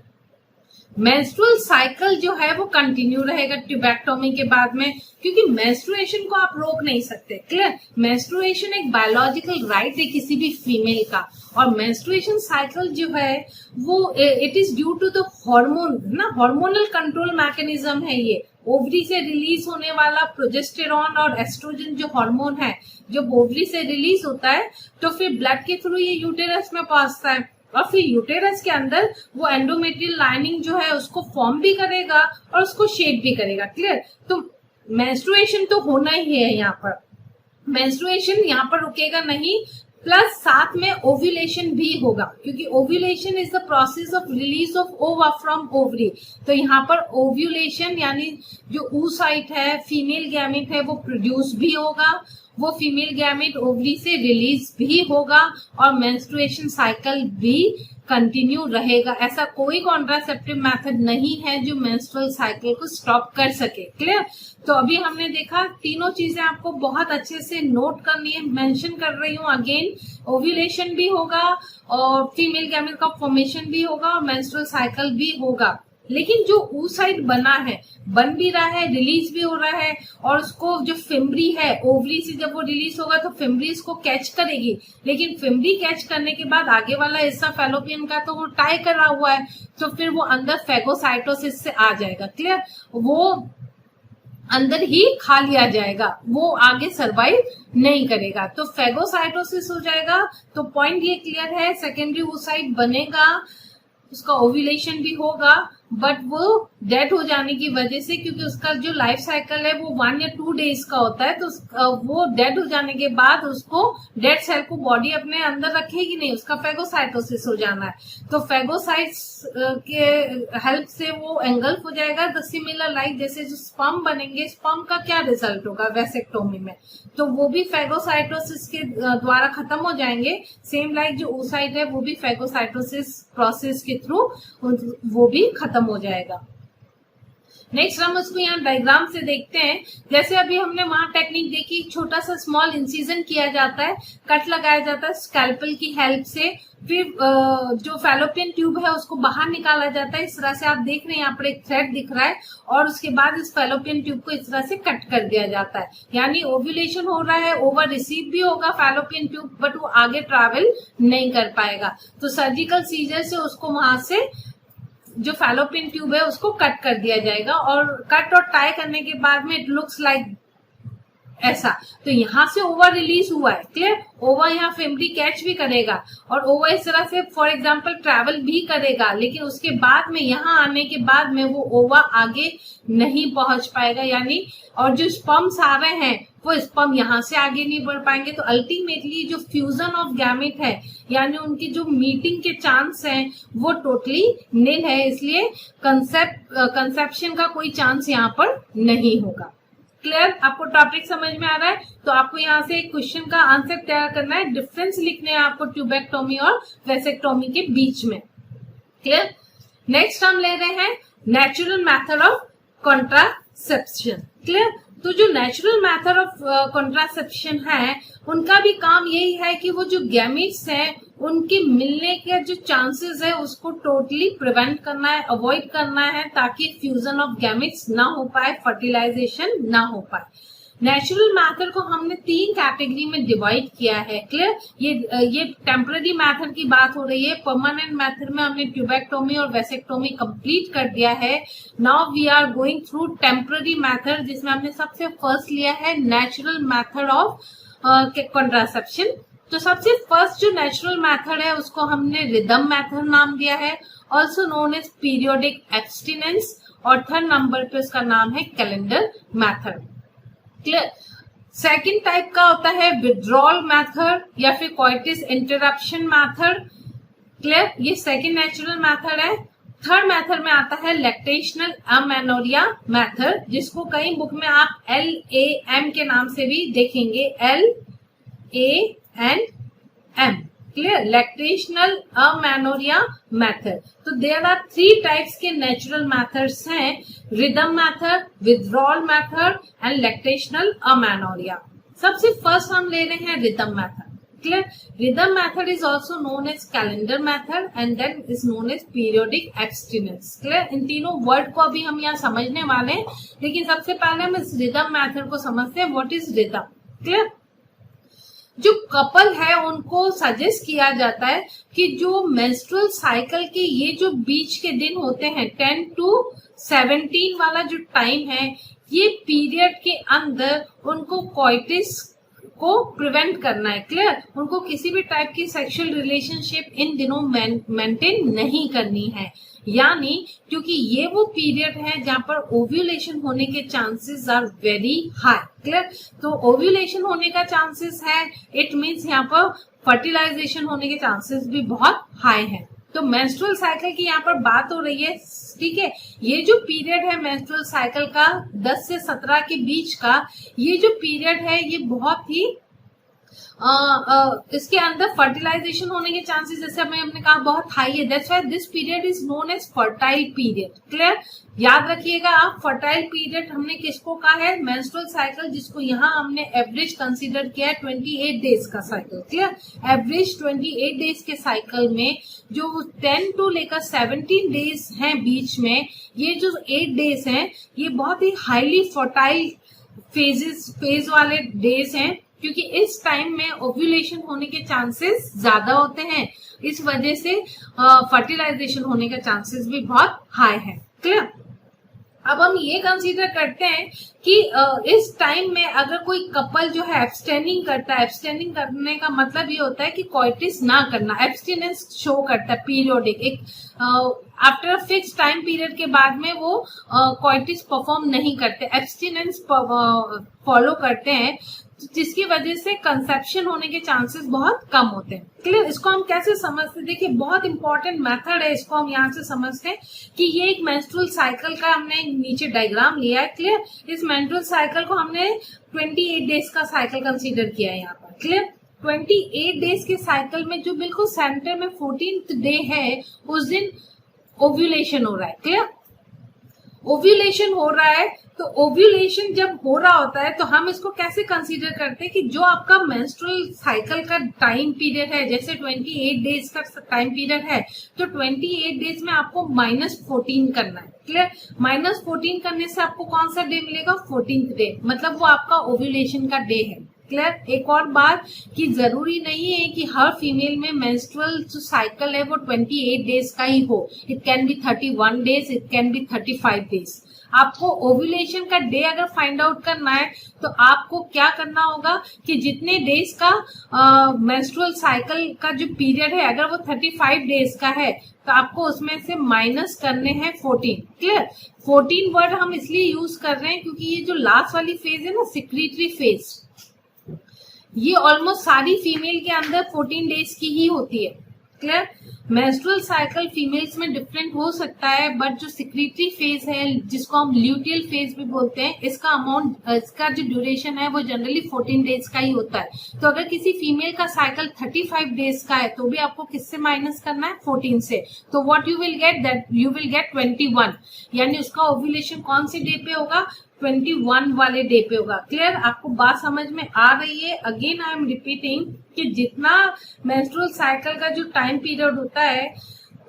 मेंस्ट्रुअल साइकिल जो है वो कंटिन्यू रहेगा ट्यूबैक्टोमी के बाद में, क्योंकि मेंस्ट्रुएशन को आप रोक नहीं सकते। क्लियर? मेंस्ट्रुएशन एक बायोलॉजिकल राइट है किसी भी फीमेल का, और मेंस्ट्रुएशन साइकिल जो है वो it is due to the hormone ना, हार्मोनल कंट्रोल मैकेनिज्म है ये। ओवरी से रिलीज होने वाला प्रोजेस्टेरॉन और एस्ट्रोजन जो हार्मोन है, जब ओवरी से रिलीज होता है तो फिर ब्लड के थ्रू ये यूटेरस में पहुंचता है, और फिर यूटेरस के अंदर वो एंडोमेट्रियल लाइनिंग जो है उसको फॉर्म भी करेगा और उसको शेड भी करेगा। क्लियर? तो मेंस्ट्रुएशन तो होना ही है यहाँ पर, मेंस्ट्रुएशन यहाँ पर रुकेगा नहीं। प्लस साथ में ओव्यूलेशन भी होगा, क्योंकि ovulation is the process of release of ओवा फ्रॉम ओवरी। तो यहाँ पर ओव्यूलेशन यानी जो oocyte है, फीमेल गैमेट है, वो प्रोड्यूस भी होगा, वो फीमेल गैमेट ओवरी से रिलीज भी होगा और मेंस्ट्रुएशन साइकिल भी कंटिन्यू रहेगा। ऐसा कोई कॉन्ट्रासेप्टिव मेथड नहीं है जो मेंस्ट्रुअल साइकिल को स्टॉप कर सके। क्लियर? तो अभी हमने देखा तीनों चीजें आपको बहुत अच्छे से नोट करनी है। मेंशन कर रही हूँ अगेन, ओव्यूलेशन भी होगा और फीमेल गैमेट का फॉर्मेशन भी होगा और मेंस्ट्रुअल साइकिल भी होगा। लेकिन जो oocyte बन भी रहा है, रिलीज भी हो रहा है, और उसको जो फिम्बरी है, ओवरी से जब वो रिलीज होगा तो फिम्बरी इसको कैच करेगी, लेकिन फिम्बरी कैच करने के बाद आगे वाला हिस्सा फैलोपियन का तो वो टाई करा हुआ है, तो फिर वो अंदर फेगोसाइटोसिस से आ जाएगा। क्लियर? वो अंदर ही खा लिया जाएगा, वो आगे सरवाइव नहीं करेगा, तो फेगोसाइटोसिस हो जाएगा। तो पॉइंट ये क्लियर है, सेकेंडरी oocyte बनेगा, उसका ओव्यूलेशन भी होगा, बट वो डेड हो जाने की वजह से, क्योंकि उसका जो लाइफ साइकिल है वो 1 या 2 डेज का होता है, तो वो डेड हो जाने के बाद उसको डेड सेल को बॉडी अपने अंदर रखेगी नहीं, उसका फेगोसाइटोसिस हो जाना है। तो फेगोसाइट्स के हेल्प से वो एंगल्फ हो जाएगा। द सिमिलर लाइक जैसे जो स्पर्म बनेंगे, स्पर्म का क्या रिजल्ट होगा वेसेक्टोमी में, तो वो भी फेगोसाइटोसिस के द्वारा खत्म हो जाएंगे। सेम लाइक जो oocyte है वो भी फेगोसाइटोसिस प्रोसेस के थ्रू वो भी खत्म हो जाएगा। नेक्स्ट हम उसको यहाँ डायग्राम से देखते हैं। जैसे अभी हमने वहां टेक्निक देखी, छोटा सा स्मॉल इंसिजन किया जाता है, कट लगाया जाता है स्कैल्पल की हेल्प से, फिर जो फैलोपियन ट्यूब है उसको बाहर निकाला जाता है। इस तरह से आप देख रहे हैं यहाँ पर एक थ्रेड दिख रहा है, और उसके बाद इस फैलोपियन ट्यूब को इस तरह से कट कर दिया जाता है। यानी ओव्यूलेशन हो रहा है, ओवर रिसीव भी होगा फैलोपियन ट्यूब, बट वो आगे ट्रैवल नहीं कर पाएगा। तो सर्जिकल सीजर से उसको वहां से जो फैलोपियन ट्यूब है उसको कट कर दिया जाएगा, और कट और टाई करने के बाद में इट लुक्स लाइक ऐसा। तो यहाँ से ओवा रिलीज हुआ है। क्लियर? ओवा यहाँ फिम्बरी कैच भी करेगा और ओवा इस तरह से फॉर एग्जांपल ट्रैवल भी करेगा, लेकिन उसके बाद में यहाँ आने के बाद में वो ओवा आगे नहीं पहुंच पाएगा, यानी और जो स्पर्म्स आ रहे हैं वो स्पर्म यहाँ से आगे नहीं बढ़ पाएंगे। तो अल्टीमेटली जो फ्यूजन ऑफ गैमेट है, यानी उनकी जो मीटिंग के चांस हैं वो टोटली निल है, इसलिए कंसेप्शन का कोई चांस यहाँ पर नहीं होगा। क्लियर? आपको टॉपिक समझ में आ रहा है? तो आपको यहाँ से एक क्वेश्चन का आंसर तैयार करना है, डिफरेंस लिखने हैं आपको ट्यूबेक्टोमी और वेसेक्टोमी के बीच में। क्लियर? नेक्स्ट हम ले रहे हैं natural method of contraception. Clear? तो जो नेचुरल मेथड ऑफ कॉन्ट्रासेप्शन है, उनका भी काम यही है कि वो जो गैमेट्स हैं उनके मिलने के जो चांसेस है उसको टोटली प्रिवेंट करना है, अवॉइड करना है, ताकि फ्यूजन ऑफ गैमेट्स ना हो पाए, फर्टिलाइजेशन ना हो पाए। नेचुरल मेथड को हमने 3 कैटेगरी में डिवाइड किया है। क्लियर? ये टेम्पररी मेथड की बात हो रही है। परमानेंट मेथड में हमने ट्यूबेक्टोमी और वेसेक्टोमी कंप्लीट कर दिया है। Now we are going through temporary method, जिसमें हमने सबसे फर्स्ट लिया है नेचुरल मेथड ऑफ कॉन्ट्रासेप्शन। तो सबसे फर्स्ट जो नेचुरल मेथड है उसको हमने रिदम मेथड नाम दिया है, also known as periodic abstinence, और 3rd नंबर पे उसका नाम है calendar method. Clear? Second type का होता है विड्रॉल मेथड या फिर कोइटिस इंटरप्शन मेथड। क्लियर? ये सेकंड नेचुरल मेथड है। थर्ड मेथड में आता है लैक्टेशनल अमेनोरिया मेथड, जिसको कई बुक में आप LAM के नाम से भी देखेंगे, LANM। Clear? Lactational amenorrhoea method. तो देयर आर 3 टाइप्स के नेचुरल मेथड्स हैं, rhythm method, withdrawal method and lactational amenorrhoea. सबसे फर्स्ट हम ले रहे हैं rhythm method. Clear? Rhythm method is also known as calendar method and then is known as periodic abstinence. Clear? इन तीनों word को अभी हम यहाँ समझने वाले हैं, लेकिन सबसे पहले हम इस रिदम मेथड को समझते हैं। What is rhythm? क्लियर? जो कपल है उनको सजेस्ट किया जाता है कि जो मेंस्ट्रुअल साइकिल के ये जो बीच के दिन होते हैं 10 to 17 वाला जो टाइम है, ये पीरियड के अंदर उनको को प्रिवेंट करना है। क्लियर? उनको किसी भी टाइप की सेक्सुअल रिलेशनशिप इन दिनों मेंटेन नहीं करनी है, यानी क्योंकि ये वो पीरियड है जहां पर ओव्यूलेशन होने के chances are very high. Clear? तो ओव्यूलेशन होने का चांसेस है, इट मीन्स यहाँ पर फर्टिलाइजेशन होने के चांसेस भी बहुत हाई है। तो मेंस्ट्रुअल साइकिल की यहाँ पर बात हो रही है, ठीक है। ये जो पीरियड है मेंस्ट्रुअल साइकिल का 10 से 17 के बीच का, ये जो पीरियड है ये बहुत ही इसके अंदर फर्टिलाइजेशन होने के चांसेस, जैसे हमने कहा, बहुत हाई है। That's why this period is known as fertile period. Clear? याद रखिएगा आप, फर्टाइल पीरियड हमने किसको कहा है? मेंस्ट्रुअल साइकिल, जिसको यहाँ हमने एवरेज कंसीडर किया है 28 डेज का साइकिल। क्लियर? एवरेज 28 डेज के साइकिल में जो 10 टू लेकर 17 डेज हैं बीच में, ये जो 8 डेज हैं ये बहुत ही हाईली फर्टाइल फेज वाले डेज हैं, क्योंकि इस टाइम में ओव्यूलेशन होने के चांसेस ज्यादा होते हैं। इस वजह से फर्टिलाइजेशन होने का चांसेस भी बहुत हाई है। क्लियर? अब हम ये कंसीडर करते हैं कि इस टाइम में अगर कोई कपल जो है एब्सटेनिंग करता है, एब्सटेनिंग करने का मतलब ये होता है कि कोइटिस ना करना, एब्सटिनेंस शो करता है पीरियोडिक, एक after a fix time period के बाद में वो कोइटिस परफॉर्म नहीं करते, एब्सटिनेंस फॉलो करते हैं, जिसकी वजह से कंसेप्शन होने के चांसेस बहुत कम होते हैं। क्लियर? इसको हम कैसे समझते हैं? देखिए, बहुत इंपॉर्टेंट मेथड है, इसको हम यहाँ से समझते हैं कि ये एक मेंस्ट्रुअल साइकिल का हमने नीचे डायग्राम लिया है। क्लियर? इस मेंस्ट्रुअल साइकिल को हमने 28 डेज का साइकिल कंसीडर किया है यहाँ पर। क्लियर? 28 डेज के साइकिल में जो बिल्कुल सेंटर में 14th डे है, उस दिन ओव्यूलेशन हो रहा है। क्लियर? ओव्यूलेशन हो रहा है, तो ओव्यूलेशन जब हो रहा होता है तो हम इसको कैसे कंसीडर करते हैं कि जो आपका मेंस्ट्रुअल साइकिल का टाइम पीरियड है, जैसे 28 डेज का टाइम पीरियड है, तो 28 डेज में आपको -14 करना है। क्लियर? -14 करने से आपको कौन सा डे मिलेगा? 14th डे, मतलब वो आपका ओव्यूलेशन का डे है। क्लियर? एक और बात कि जरूरी नहीं है कि हर फीमेल में मेंस्ट्रुअल जो साइकिल है वो 28 डेज का ही हो। It can B 31 days, it can B 35 days. आपको ओव्यूलेशन का डे अगर फाइंड आउट करना है तो आपको क्या करना होगा कि जितने डेज का मेंस्ट्रुअल साइकिल का जो पीरियड है, अगर वो 35 डेज का है तो आपको उसमें से माइनस करने हैं 14। क्लियर? 14 वर्ड हम इसलिए यूज कर रहे हैं क्योंकि ये जो लास्ट वाली फेज है ना, सिक्रीटरी फेज, ये ऑलमोस्ट सारी फीमेल के अंदर 14 डेज की ही होती है। क्लियर? मेंस्ट्रुअल साइकिल फीमेल्स में डिफरेंट हो सकता है, बट जो सिक्रीटरी फेज है, जिसको हम ल्यूटियल फेज भी बोलते हैं, इसका जो ड्यूरेशन है वो जनरली 14 डेज का ही होता है। तो अगर किसी फीमेल का साइकिल 35 डेज का है तो भी आपको किससे माइनस करना है? 14 से। तो what you will get? That you will get 21, यानी उसका ओव्यूलेशन कौन से डे पे होगा? 21 वाले डे पे होगा। क्लियर? आपको बात समझ में आ रही है? अगेन आई एम रिपीटिंग कि जितना मेंस्ट्रुअल साइकिल का जो टाइम पीरियड होता है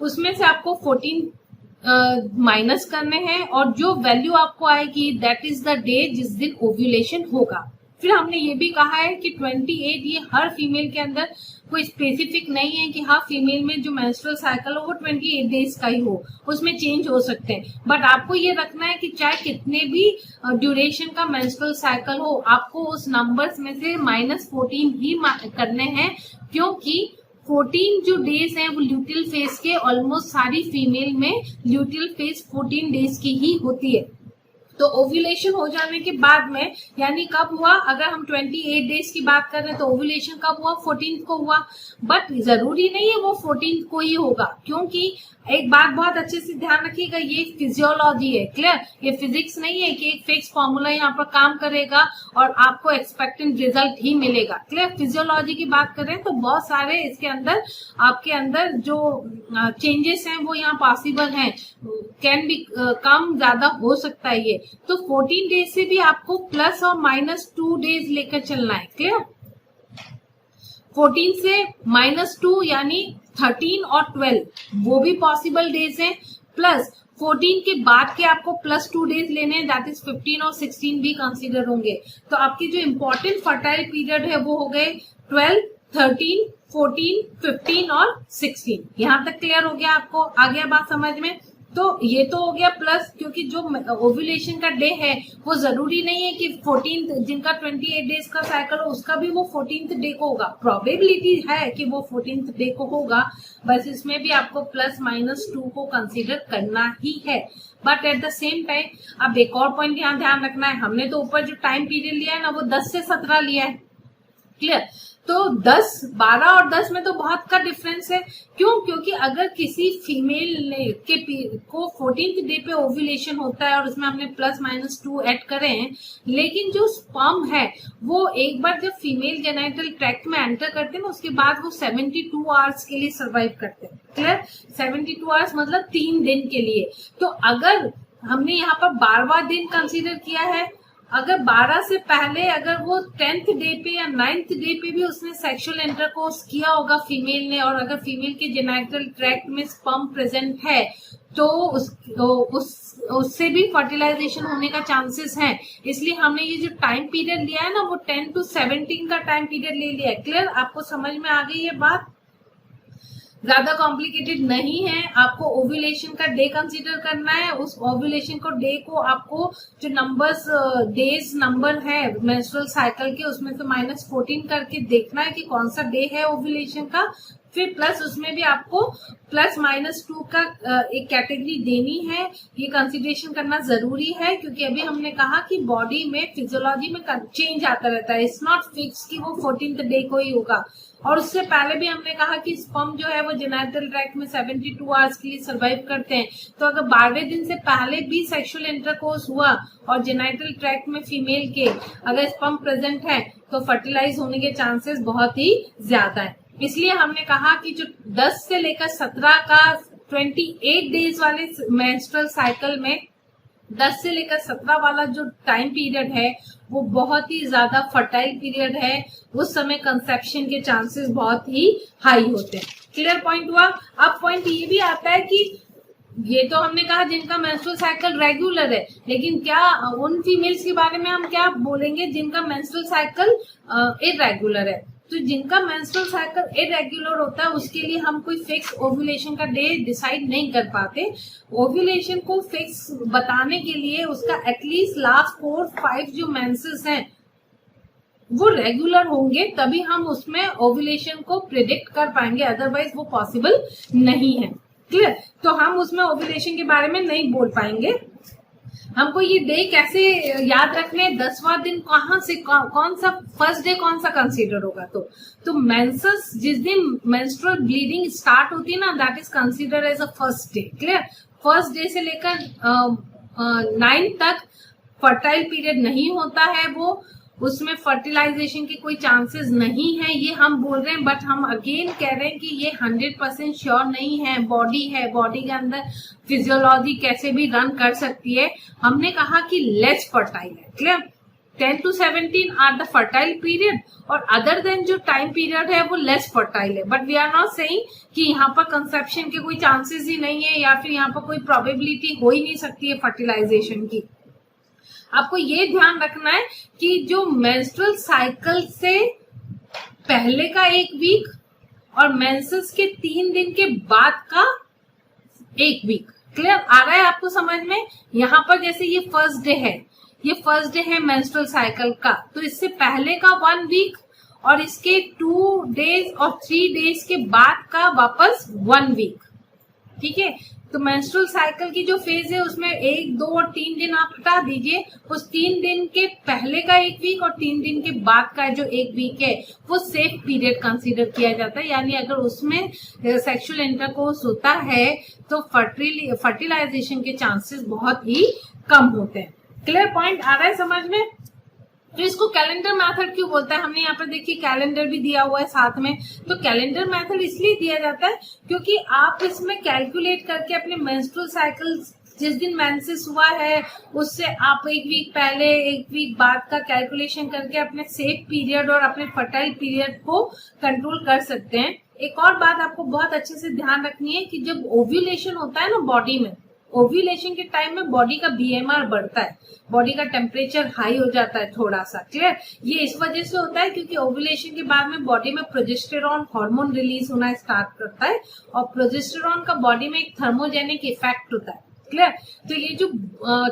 उसमें से आपको 14 माइनस करने हैं, और जो वैल्यू आपको आएगी दैट इज द डे जिस दिन ओव्यूलेशन होगा। फिर हमने ये भी कहा है कि 28 ये हर फीमेल के अंदर कोई स्पेसिफिक नहीं है कि हाँ फीमेल में जो मेंस्ट्रुअल साइकिल हो वो 28 डेज का ही हो, उसमें चेंज हो सकते हैं। बट आपको ये रखना है कि चाहे कितने भी ड्यूरेशन का मेंस्ट्रुअल साइकिल हो, आपको उस नंबर्स में से -14 ही करने हैं, क्योंकि 14 जो डेज हैं वो ल्यूटियल फेज के, ऑलमोस्ट सारी फीमेल में ल्यूटियल फेज 14 डेज की ही होती है। तो ओव्यूलेशन हो जाने के बाद में, यानी कब हुआ? अगर हम 28 डेज की बात कर रहे हैं तो ओव्यूलेशन कब हुआ? 14th को हुआ। बट जरूरी नहीं है वो 14th को ही होगा, क्योंकि एक बात बहुत अच्छे से ध्यान रखिएगा, ये फिजियोलॉजी है। क्लियर? ये फिजिक्स नहीं है कि एक फिक्स फॉर्मूला यहाँ पर काम करेगा और आपको एक्सपेक्टेड रिजल्ट ही मिलेगा। क्लियर? फिजियोलॉजी की बात कर रहे हैं तो बहुत सारे इसके अंदर आपके अंदर जो चेंजेस हैं वो यहाँ पॉसिबल हैं, कैन भी कम ज्यादा हो सकता है ये। तो 14 डेज से भी आपको प्लस और -2 डेज लेकर चलना है। क्लियर? 14 से -2 यानी 13 और 12 वो भी पॉसिबल डेज हैं, प्लस 14 के बाद के आपको +2 डेज लेने हैं, दैट इज 15 और 16 भी कंसीडर होंगे। तो आपकी जो इम्पोर्टेंट फर्टाइल पीरियड है वो हो गए 12, 13, 14, 15 और 16। यहां तक क्लियर हो गया? आपको आ गया बात समझ में? तो ये तो हो गया प्लस, क्योंकि जो ओव्यूलेशन का डे है वो जरूरी नहीं है कि 14th, जिनका 28 डेज का साइकिल हो उसका भी वो 14th डे को होगा। प्रोबेबिलिटी है कि वो 14th डे को होगा, बस इसमें भी आपको +-2 को कंसीडर करना ही है। But at the same time अब एक और पॉइंट यहाँ ध्यान रखना है, हमने तो ऊपर जो टाइम पीरियड लिया है ना वो 10 से 17 लिया है, क्लियर। तो 10, 12 और 10 में तो बहुत का डिफरेंस है। क्यों? क्योंकि अगर किसी फीमेल को 14th डे पे ओव्यूलेशन होता है और उसमें हमने +-2 ऐड करे हैं, लेकिन जो स्पर्म है वो एक बार जब फीमेल जेनाइटल ट्रैक्ट में एंटर करते हैं ना उसके बाद वो 72 आवर्स के लिए सर्वाइव करते हैं, क्लियर। 72 आवर्स मतलब 3 दिन के लिए। तो अगर हमने यहाँ पर 12वां दिन कंसीडर किया है, अगर 12 से पहले अगर वो 10th डे पे या 9th डे पे भी उसने सेक्सुअल इंटरकोर्स किया होगा फीमेल ने, और अगर फीमेल के जेनाइटल ट्रैक्ट में स्पर्म प्रेजेंट है तो उससे भी फर्टिलाइजेशन होने का चांसेस है। इसलिए हमने ये जो टाइम पीरियड लिया है ना वो 10 to 17 का टाइम पीरियड ले लिया है, क्लियर। आपको समझ में आ गई ये बात? ज्यादा कॉम्प्लिकेटेड नहीं है। आपको ओव्यूलेशन का डे कंसीडर करना है, उस ओव्यूलेशन को डे को आपको जो नंबर्स डेज नंबर है मेंस्ट्रुअल साइकिल के उसमें से -14 करके देखना है कि कौन सा डे है ओव्यूलेशन का, फिर प्लस उसमें भी आपको +-2 का एक कैटेगरी देनी है। ये कंसीडरेशन करना जरूरी है क्योंकि अभी हमने कहा कि बॉडी में फिजियोलॉजी में चेंज आता रहता है, इट्स नॉट फिक्स कि वो 14th डे को ही होगा। और उससे पहले भी हमने कहा कि स्पर्म जो है वो जेनाइटल ट्रैक्ट में 72 आवर्स के लिए सर्वाइव करते हैं। तो अगर 12वें दिन से पहले भी सेक्सुअल इंटरकोर्स हुआ और जेनाइटल ट्रैक्ट में फीमेल के अगर स्पर्म प्रेजेंट है तो फर्टिलाइज होने के चांसेस बहुत ही ज्यादा है। इसलिए हमने कहा कि जो 10 से लेकर 17 का 28 डेज वाले मेंस्ट्रुअल साइकिल में 10 से लेकर 17 वाला जो टाइम पीरियड है वो बहुत ही ज्यादा फर्टाइल पीरियड है, उस समय कंसेप्शन के चांसेस बहुत ही हाई होते हैं। क्लियर पॉइंट हुआ? अब पॉइंट ये भी आता है कि ये तो हमने कहा जिनका मेंस्ट्रुअल साइकिल रेगुलर है, लेकिन क्या उन फीमेल्स के बारे में हम क्या बोलेंगे जिनका मेंस्ट्रुअल साइकिल इरेगुलर है? तो जिनका मेंस्ट्रुअल साइकिल इरेगुलर होता है उसके लिए हम कोई फिक्स ओव्यूलेशन का डे डिसाइड नहीं कर पाते। ओव्यूलेशन को फिक्स बताने के लिए उसका एटलीस्ट लास्ट 4-5 जो मेंसेस हैं वो रेगुलर होंगे, तभी हम उसमें ओव्यूलेशन को प्रिडिक्ट कर पाएंगे, अदरवाइज वो पॉसिबल नहीं है, क्लियर। तो हम उसमें ओव्यूलेशन के बारे में नहीं बोल पाएंगे। हमको ये डे कैसे याद रखने, 10वां दिन कहाँ से कौन सा फर्स्ट डे कौन सा कंसीडर होगा? तो मेंसेस जिस दिन मेंस्ट्रुअल ब्लीडिंग स्टार्ट होती है ना that is consider as a first day, clear. First day से लेकर 9 तक फर्टाइल पीरियड नहीं होता है, वो उसमें फर्टिलाइजेशन के कोई चांसेस नहीं है, ये हम बोल रहे हैं। बट हम अगेन कह रहे हैं कि ये 100% श्योर नहीं है। बॉडी है, बॉडी के अंदर फिजियोलॉजी कैसे भी रन कर सकती है। हमने कहा कि लेस फर्टाइल है, clear. 10 to 17 are the fertile period और अदर देन जो टाइम पीरियड है वो लेस फर्टाइल है। But we are not saying कि यहाँ पर कंसेप्शन के कोई चांसेस ही नहीं है या फिर यहाँ पर कोई प्रोबेबिलिटी हो ही नहीं सकती है फर्टिलाइजेशन की। आपको ये ध्यान रखना है कि जो मेंस्ट्रुअल साइकिल से पहले का 1 वीक और मेंसेस के 3 दिन के बाद का 1 वीक, क्लियर आ रहा है आपको समझ में? यहाँ पर जैसे ये फर्स्ट डे है, ये फर्स्ट डे है मेंस्ट्रुअल साइकिल का, तो इससे पहले का 1 वीक और इसके 2 डेज और 3 डेज के बाद का वापस 1 वीक, ठीक है। तो मेंस्ट्रुअल साइकिल की जो फेज है उसमें 1, 2 और 3 दिन आप हटा दीजिए, उस 3 दिन के पहले का 1 वीक और 3 दिन के बाद का जो 1 वीक है वो सेफ पीरियड कंसीडर किया जाता है। यानी अगर उसमें सेक्सुअल इंटरकोर्स होता है तो फर्टिलाइजेशन के चांसेस बहुत ही कम होते हैं। क्लियर पॉइंट आ रहा है समझ में? तो इसको कैलेंडर मेथड क्यों बोलता है? हमने यहाँ पर देखिए कैलेंडर भी दिया हुआ है साथ में। तो कैलेंडर मेथड इसलिए दिया जाता है क्योंकि आप इसमें कैलकुलेट करके अपने मेंस्ट्रुअल साइकिल जिस दिन मेंसेस हुआ है उससे आप 1 वीक पहले 1 वीक बाद का कैलकुलेशन करके अपने सेफ पीरियड और अपने फर्टाइल पीरियड को कंट्रोल कर सकते हैं। एक और बात आपको बहुत अच्छे से ध्यान रखनी है कि जब ओव्यूलेशन होता है ना बॉडी में, ओव्यूलेशन के टाइम में बॉडी का बीएमआर बढ़ता है, बॉडी का टेम्परेचर हाई हो जाता है थोड़ा सा। क्लियर? ये इस वजह से होता है क्योंकि ओव्यूलेशन के बाद में बॉडी में प्रोजेस्टेरॉन हार्मोन रिलीज होना स्टार्ट करता है और प्रोजेस्टेरॉन का बॉडी में एक थर्मोजेनिक इफेक्ट होता है। क्लियर? तो ये जो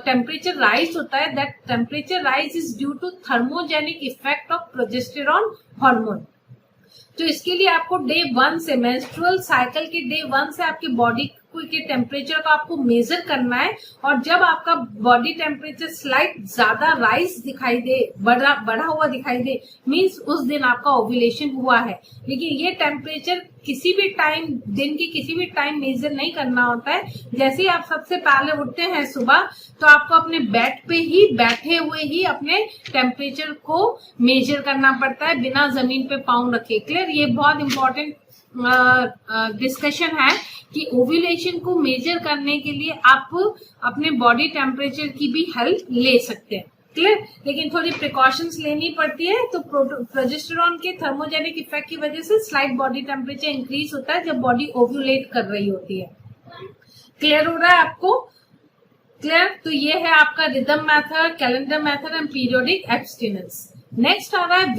टेम्परेचर राइज होता है, that temperature rise is due to thermogenic effect of progesterone hormone. तो इसके लिए आपको डे 1 से, मेंस्ट्रुअल साइकिल के डे 1 से आपकी बॉडी के टेम्परेचर को आपको मेजर करना है, और जब आपका बॉडी टेम्परेचर स्लाइट ज्यादा राइज दिखाई दे, बढ़ा हुआ दिखाई दे, मींस उस दिन आपका ओव्यूलेशन हुआ है। लेकिन ये टेम्परेचर किसी भी टाइम, दिन के किसी भी टाइम मेजर नहीं करना होता है। जैसे ही आप सबसे पहले उठते हैं सुबह, तो आपको अपने बेड पे ही बैठे हुए ही अपने टेम्परेचर को मेजर करना पड़ता है, बिना जमीन पे पाँव रखे। क्लियर? ये बहुत इंपॉर्टेंट डिस्कशन है कि ओव्यूलेशन को मेजर करने के लिए आप अपने बॉडी टेम्परेचर की भी हेल्प ले सकते हैं। क्लियर? लेकिन थोड़ी प्रिकॉशंस लेनी पड़ती है। तो प्रोजेस्टेरॉन के थर्मोजेनिक इफेक्ट की वजह से स्लाइट बॉडी टेम्परेचर इंक्रीज होता है जब बॉडी ओव्यूलेट कर रही होती है। क्लियर हो रहा है आपको? क्लियर? तो ये है आपका rhythm method, calendar method and periodic abstinence. Next आ रहा है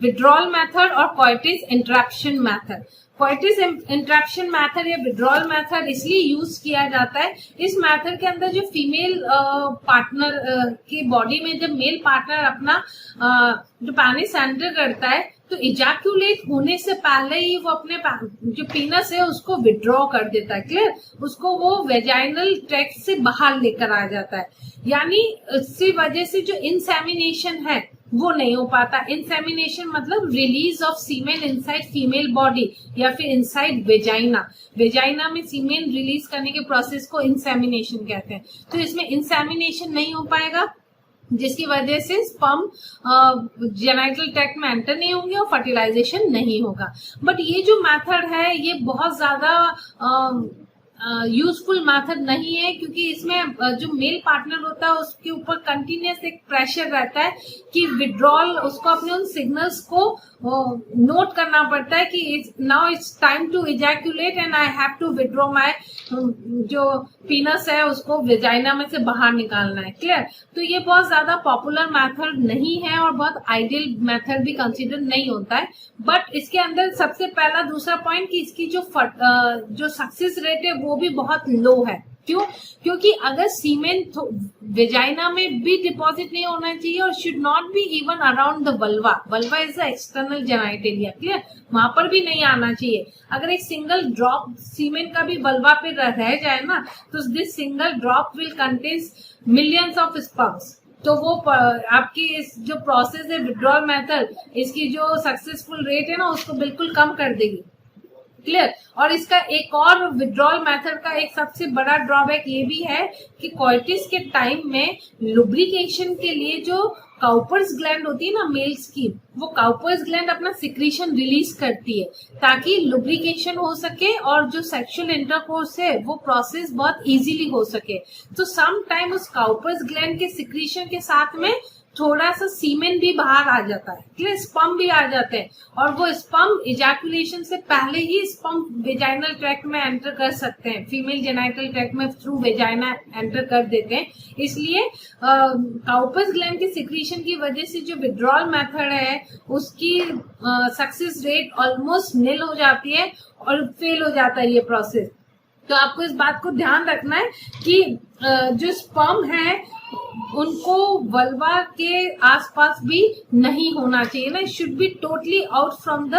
विड्रॉल मेथड और coitus interruption method. Coitus interruption method या विड्रॉल मेथड इसलिए यूज किया जाता है, इस मेथड के अंदर जो फीमेल पार्टनर की बॉडी में जब मेल पार्टनर अपना जो पेनिस एंटर करता है, तो इजैक्यूलेट होने से पहले ही वो अपने जो पीनस है उसको विड्रॉ कर देता है। क्लियर? उसको वो वेजाइनल ट्रैक्ट से बाहर लेकर आ जाता है। यानी इसी वजह से जो इंसेमिनेशन है वो नहीं हो पाता। इंसेमिनेशन मतलब release of semen inside female body या फिर इनसाइड वेजाइना। वेजाइना में सीमेन रिलीज करने के प्रोसेस को इंसेमिनेशन कहते हैं। तो इसमें इंसेमिनेशन नहीं हो पाएगा, जिसकी वजह से स्पर्म जेनाइटल ट्रैक्ट में एंटर नहीं होंगे और फर्टिलाइजेशन नहीं होगा। बट ये जो मेथड है ये बहुत ज्यादा यूजफुल मेथड नहीं है, क्योंकि इसमें जो मेल पार्टनर होता है उसके ऊपर कंटिन्यूस एक प्रेशर रहता है कि विड्रॉल, उसको अपने उन सिग्नल्स को नोट करना पड़ता है कि now it's time to ejaculate and I have to withdraw my जो पीनस है उसको वेजाइना में से बाहर निकालना है। क्लियर? तो ये बहुत ज्यादा पॉपुलर मेथड नहीं है और बहुत आइडियल मेथड भी कंसीडर नहीं होता है। बट इसके अंदर सबसे पहला दूसरा पॉइंट कि इसकी जो सक्सेस रेट है वो भी बहुत लो है। क्यों? क्योंकि अगर सीमेन वेजाइना में भी डिपॉजिट नहीं होना चाहिए और should not be even around the vulva. Vulva is the external genitalia. Clear? वहां पर भी नहीं आना चाहिए। अगर एक सिंगल ड्रॉप सीमेन का भी वल्वा पे रह जाए ना, तो this single drop will contain millions of sperms. तो वो आपकी इस जो प्रोसेस है विड्रॉल मेथड, इसकी जो सक्सेसफुल रेट है ना उसको बिल्कुल कम कर देगी। क्लियर? और इसका एक और विड्रॉल मेथड का एक सबसे बड़ा ड्रॉबैक ये भी है कि कोइटिस के टाइम में लुब्रिकेशन के लिए जो काउपर्स ग्लैंड होती है ना मेल्स की, वो काउपर्स ग्लैंड अपना सिक्रीशन रिलीज करती है ताकि लुब्रिकेशन हो सके और जो सेक्सुअल इंटरकोर्स है वो प्रोसेस बहुत इजीली हो सके। तो सम टाइम उस काउपर्स ग्लैंड के सिक्रीशन के साथ में थोड़ा सा सीमेन भी बाहर आ जाता है। क्लियर? स्पर्म भी आ जाते हैं और वो स्पर्म इजैक्यूलेशन से पहले ही स्पर्म वेजाइनल ट्रैक्ट में एंटर कर सकते हैं, फीमेल जेनाइटल ट्रैक्ट में थ्रू वेजाइना एंटर कर देते हैं। इसलिए काउपर्स ग्लैंड के सिक्रीशन की वजह से जो विड्रॉल मेथड है उसकी सक्सेस रेट ऑलमोस्ट निल हो जाती है और फेल हो जाता है ये प्रोसेस। तो आपको इस बात को ध्यान रखना है कि जो स्पर्म है उनको वल्वा के आसपास भी नहीं होना चाहिए ना, should be totally out from the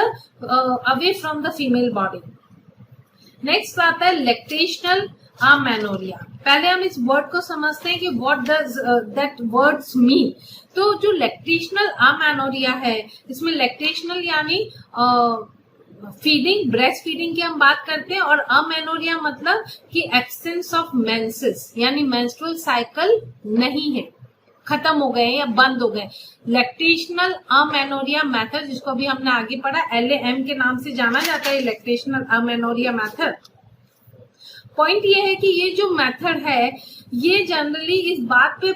away from the female body. Next आता है लैक्टेशनल अमेनोरिया। पहले हम इस वर्ड को समझते हैं कि what does that words mean. तो जो लैक्टेशनल अमेनोरिया है, इसमें लैक्टेशनल यानी फीडिंग, ब्रेस्ट फीडिंग की हम बात करते हैं, और अमेनोरिया मतलब कि एब्सेंस ऑफ मेंसेस, यानी मेंस्ट्रुअल साइकिल नहीं है, खत्म हो गए या बंद हो गए। लैक्टेशनल अमेनोरिया मेथड, जिसको अभी हमने आगे पढ़ा, LAM के नाम से जाना जाता है लैक्टेशनल अमेनोरिया मेथड, पॉइंट ये है कि ये जो मेथड है ये जनरली इस बात पे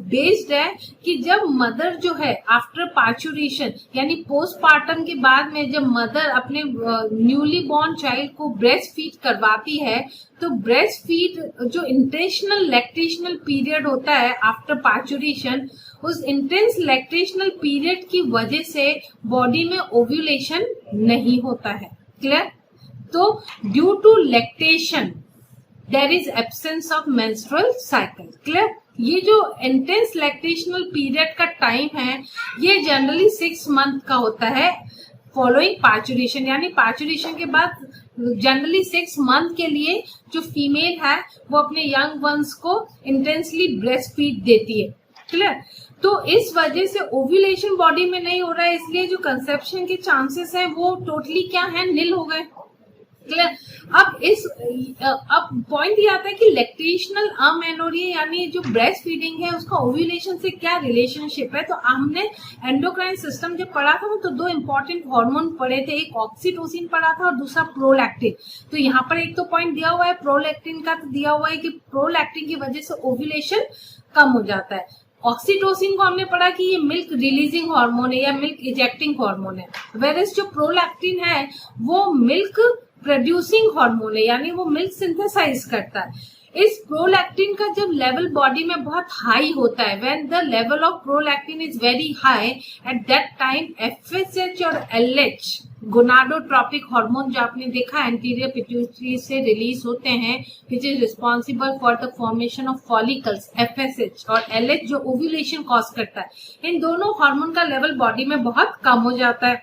बेस्ड है कि जब मदर जो है आफ्टर पार्चुरेशन यानी पोस्टपार्टम के बाद में जब मदर अपने न्यूली बॉर्न चाइल्ड को ब्रेस्ट फीड करवाती है तो ब्रेस्ट फीड जो इंटेंशनल लैक्टेशनल पीरियड होता है आफ्टर पार्चुरेशन, उस इंटेंस लैक्टेशनल पीरियड की वजह से बॉडी में ओव्यूलेशन नहीं होता है। क्लियर? तो due to lactation there is absence of menstrual cycle. Clear? ये जो इंटेंस लैक्टेशनल पीरियड का टाइम है ये जनरली 6 मंथ का होता है फॉलोइंग पार्चुरेशन, यानी पार्चुरेशन के बाद जनरली 6 मंथ के लिए जो फीमेल है वो अपने यंग वंस को इंटेंसली ब्रेस्ट फीड देती है। क्लियर? तो इस वजह से ओव्यूलेशन बॉडी में नहीं हो रहा है, इसलिए जो कंसेप्शन के चांसेस है वो टोटली क्या है, निल हो गए। क्लियर? अब पॉइंट ये आता है कि लैक्टेशनल अमेनोरिया यानी जो ब्रेस्ट फीडिंग है उसका ओव्यूलेशन से क्या रिलेशनशिप है। तो हमने एंडोक्राइन सिस्टम जब पढ़ा था तो 2 इंपॉर्टेंट हार्मोन पढ़े थे, एक ऑक्सीटोसिन पढ़ा था और दूसरा प्रोलैक्टिन। तो यहाँ पर एक तो पॉइंट दिया हुआ है प्रोलैक्टिन का, तो दिया हुआ है कि प्रोलैक्टिन की वजह से ओव्यूलेशन कम हो जाता है। ऑक्सीटोसिन को हमने पढ़ा कि ये मिल्क रिलीजिंग हार्मोन है या मिल्क इजेक्टिंग हार्मोन है, वेरस जो प्रोलैक्टिन है वो मिल्क प्रोड्यूसिंग हार्मोन है, यानी वो मिल्क सिंथेसाइज करता है। इस प्रोलैक्टिन का जब लेवल बॉडी में बहुत हाई होता है, when the level of prolactin is very high at that time FSH और एलएच गोनाडोट्रोपिक हार्मोन जो आपने देखा एंटीरियर पिट्यूटरी से रिलीज होते हैं which is responsible for the formation of follicles, FSH और एलएच जो ओव्यूलेशन कॉज करता है, इन दोनों हार्मोन का लेवल बॉडी में बहुत कम हो जाता है।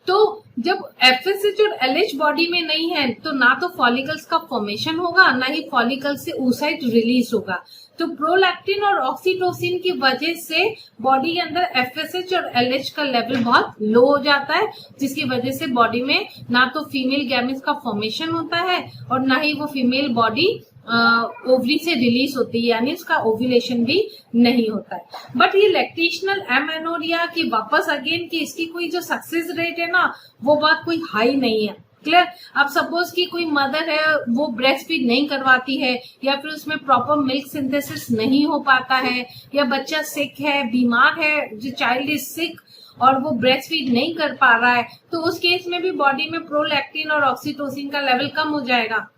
तो जब एफएसएच और एलएच बॉडी में नहीं है तो ना तो फॉलिकल्स का फॉर्मेशन होगा ना ही फॉलिकल्स से oocyte रिलीज होगा। तो प्रोलैक्टिन और ऑक्सीटोसिन की वजह से बॉडी के अंदर एफएसएच और एलएच का लेवल बहुत लो हो जाता है, जिसकी वजह से बॉडी में ना तो फीमेल गैमेट्स का फॉर्मेशन होता है और ना ही वो फीमेल बॉडी ओवरी से रिलीज होती है, यानी उसका ओव्यूलेशन भी नहीं होता है। बट ये लैक्टेशनल एमेनोरिया की वापस अगेन कि इसकी कोई जो सक्सेस रेट है ना वो बात कोई हाई नहीं है। क्लियर? अब सपोज कि कोई मदर है वो ब्रेस्ट फीड नहीं करवाती है या फिर उसमें प्रॉपर मिल्क सिंथेसिस नहीं हो पाता है या बच्चा सिक है, बीमार है, जो चाइल्ड इज सिक और वो ब्रेस्ट फीड नहीं कर पा रहा है, तो उस केस में भी बॉडी में प्रोलैक्टिन और ऑक्सीटोसिन का लेवल कम हो जाएगा।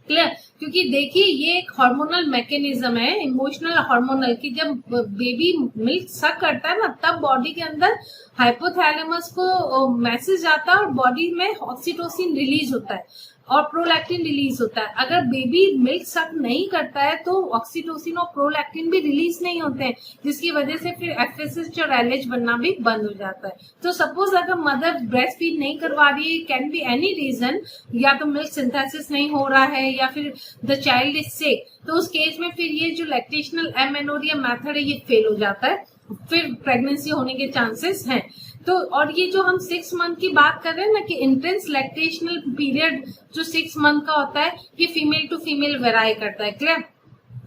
क्लियर? क्योंकि देखिए ये एक हार्मोनल मैकेनिज्म है, इमोशनल हार्मोनल, की जब बेबी मिल्क सक करता है ना तब बॉडी के अंदर हाइपोथैलेमस को मैसेज आता है और बॉडी में ऑक्सीटोसिन रिलीज होता है और प्रोलैक्टिन रिलीज होता है। अगर बेबी मिल्क सक नहीं करता है तो ऑक्सीटोसिन और प्रोलैक्टिन भी रिलीज नहीं होते हैं, जिसकी वजह से फिर एफएसएच और एलएच बनना भी बंद हो जाता है। तो सपोज अगर मदर ब्रेस्ट फीड नहीं करवा रही है, कैन बी एनी रीजन, या तो मिल्क सिंथेसिस नहीं हो रहा है या फिर द चाइल्ड इज सिक, तो उस केस में फिर ये जो लैक्टेशनल एमेनोरिया मेथड है ये फेल हो जाता है, फिर प्रेगनेंसी होने के चांसेस हैं। तो और ये जो हम 6 मंथ की बात कर रहे हैं ना कि इंटेंस लैक्टेशनल पीरियड जो 6 मंथ का होता है ये फीमेल टू फीमेल वेराई करता है। क्लियर?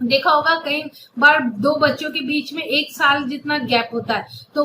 देखा होगा कई बार 2 बच्चों के बीच में 1 साल जितना गैप होता है, तो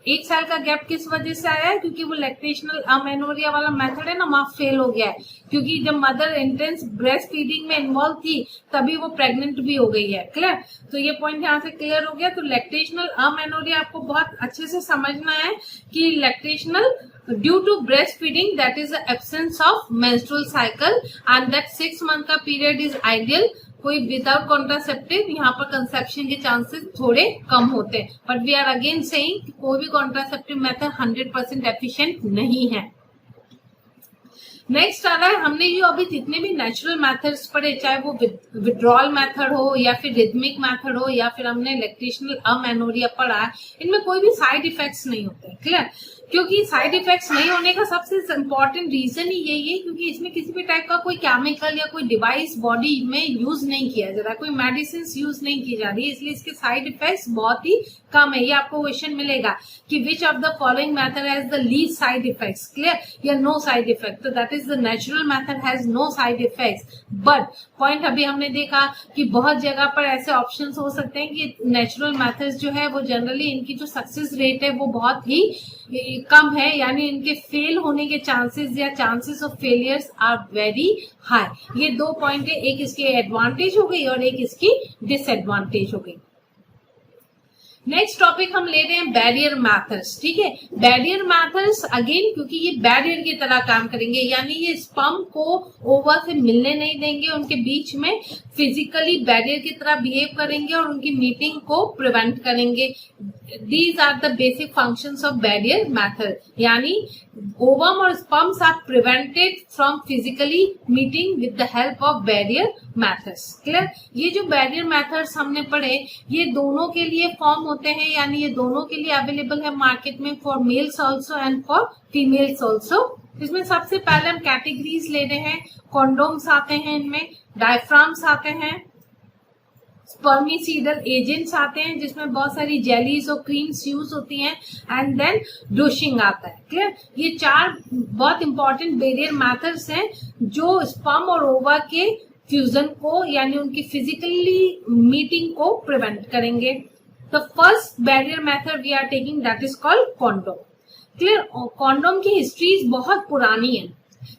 1 साल का गैप किस वजह से आया है? क्योंकि वो लैक्टेशनल अमेनोरिया वाला मेथड है ना वहां फेल हो गया है, क्योंकि जब मदर इंटेंस ब्रेस्ट फीडिंग में इन्वॉल्व थी तभी वो प्रेग्नेंट भी हो गई है। क्लियर? तो ये पॉइंट यहाँ से क्लियर हो गया। तो लैक्टेशनल अमेनोरिया आपको बहुत अच्छे से समझना है कि lactational due to breast feeding that is the absence of menstrual cycle and that 6 month का पीरियड इज आइडियल। कोई विदाउट कॉन्ट्रासेप्टिव यहाँ पर कंसेप्शन के चांसेस थोड़े कम होते हैं, but we are again saying कोई भी कॉन्ट्रासेप्टिव मेथड 100% एफिशिएंट नहीं है। नेक्स्ट आ रहा है, हमने ये अभी जितने भी नेचुरल मेथड्स पढ़े, चाहे वो विड्रॉल मेथड हो या फिर रिदमिक मेथड हो या फिर हमने लैक्टेशनल अमेनोरिया पढ़ा, इनमें कोई भी साइड इफेक्ट्स नहीं होते। क्लियर? क्योंकि साइड इफेक्ट्स नहीं होने का सबसे इम्पोर्टेंट रीजन ही यही है क्योंकि इसमें किसी भी टाइप का कोई केमिकल या कोई डिवाइस बॉडी में यूज नहीं किया जा रहा, कोई मेडिसिन यूज नहीं की जा रही है, इसलिए इसके साइड इफेक्ट्स बहुत ही कम है। ये आपको क्वेश्चन मिलेगा कि which of the following method has the least side effects, clear, या नो साइड इफेक्ट, तो that is the natural method has no side effects. But point अभी हमने देखा कि बहुत जगह पर ऐसे ऑप्शंस हो सकते हैं कि नेचुरल मेथड्स जो है वो जनरली इनकी जो सक्सेस रेट है वो बहुत ही कम है, यानी इनके फेल होने के चांसेस या chances of failures are very high. ये 2 पॉइंट है, एक इसकी एडवांटेज हो गई और एक इसकी डिसएडवांटेज हो गई। नेक्स्ट टॉपिक हम ले रहे हैं बैरियर मैथड्स। ठीक है, बैरियर मैथड्स अगेन क्योंकि ये बैरियर की तरह काम करेंगे, यानी ये स्पर्म को ओवा से मिलने नहीं देंगे, उनके बीच में फिजिकली बैरियर की तरह बिहेव करेंगे और उनकी मीटिंग को प्रिवेंट करेंगे। These are the basic functions of barrier method, यानी ovum और sperms are prevented from physically meeting with the help of barrier methods. Clear? ये जो barrier methods हमने पढ़े ये दोनों के लिए फॉर्म होते हैं, यानी ये दोनों के लिए अवेलेबल है मार्केट में for mails also and for females also. इसमें सबसे पहले हम कैटेगरीज ले रहे हैं। कॉन्डोम्स आते हैं, इनमें डायफ्राम्स आते हैं, स्पर्मिसीडल एजेंट्स आते हैं जिसमें बहुत सारी जेलीज और क्रीम्स यूज होती हैं, एंड देन डोशिंग आता है। क्लियर? ये 4 बहुत इंपॉर्टेंट बैरियर मेथड्स हैं जो स्पर्म और ओवा के फ्यूजन को यानी उनकी फिजिकली मीटिंग को प्रिवेंट करेंगे। The first barrier method we are taking that is called condom. Clear? Condom की हिस्ट्रीज बहुत पुरानी है।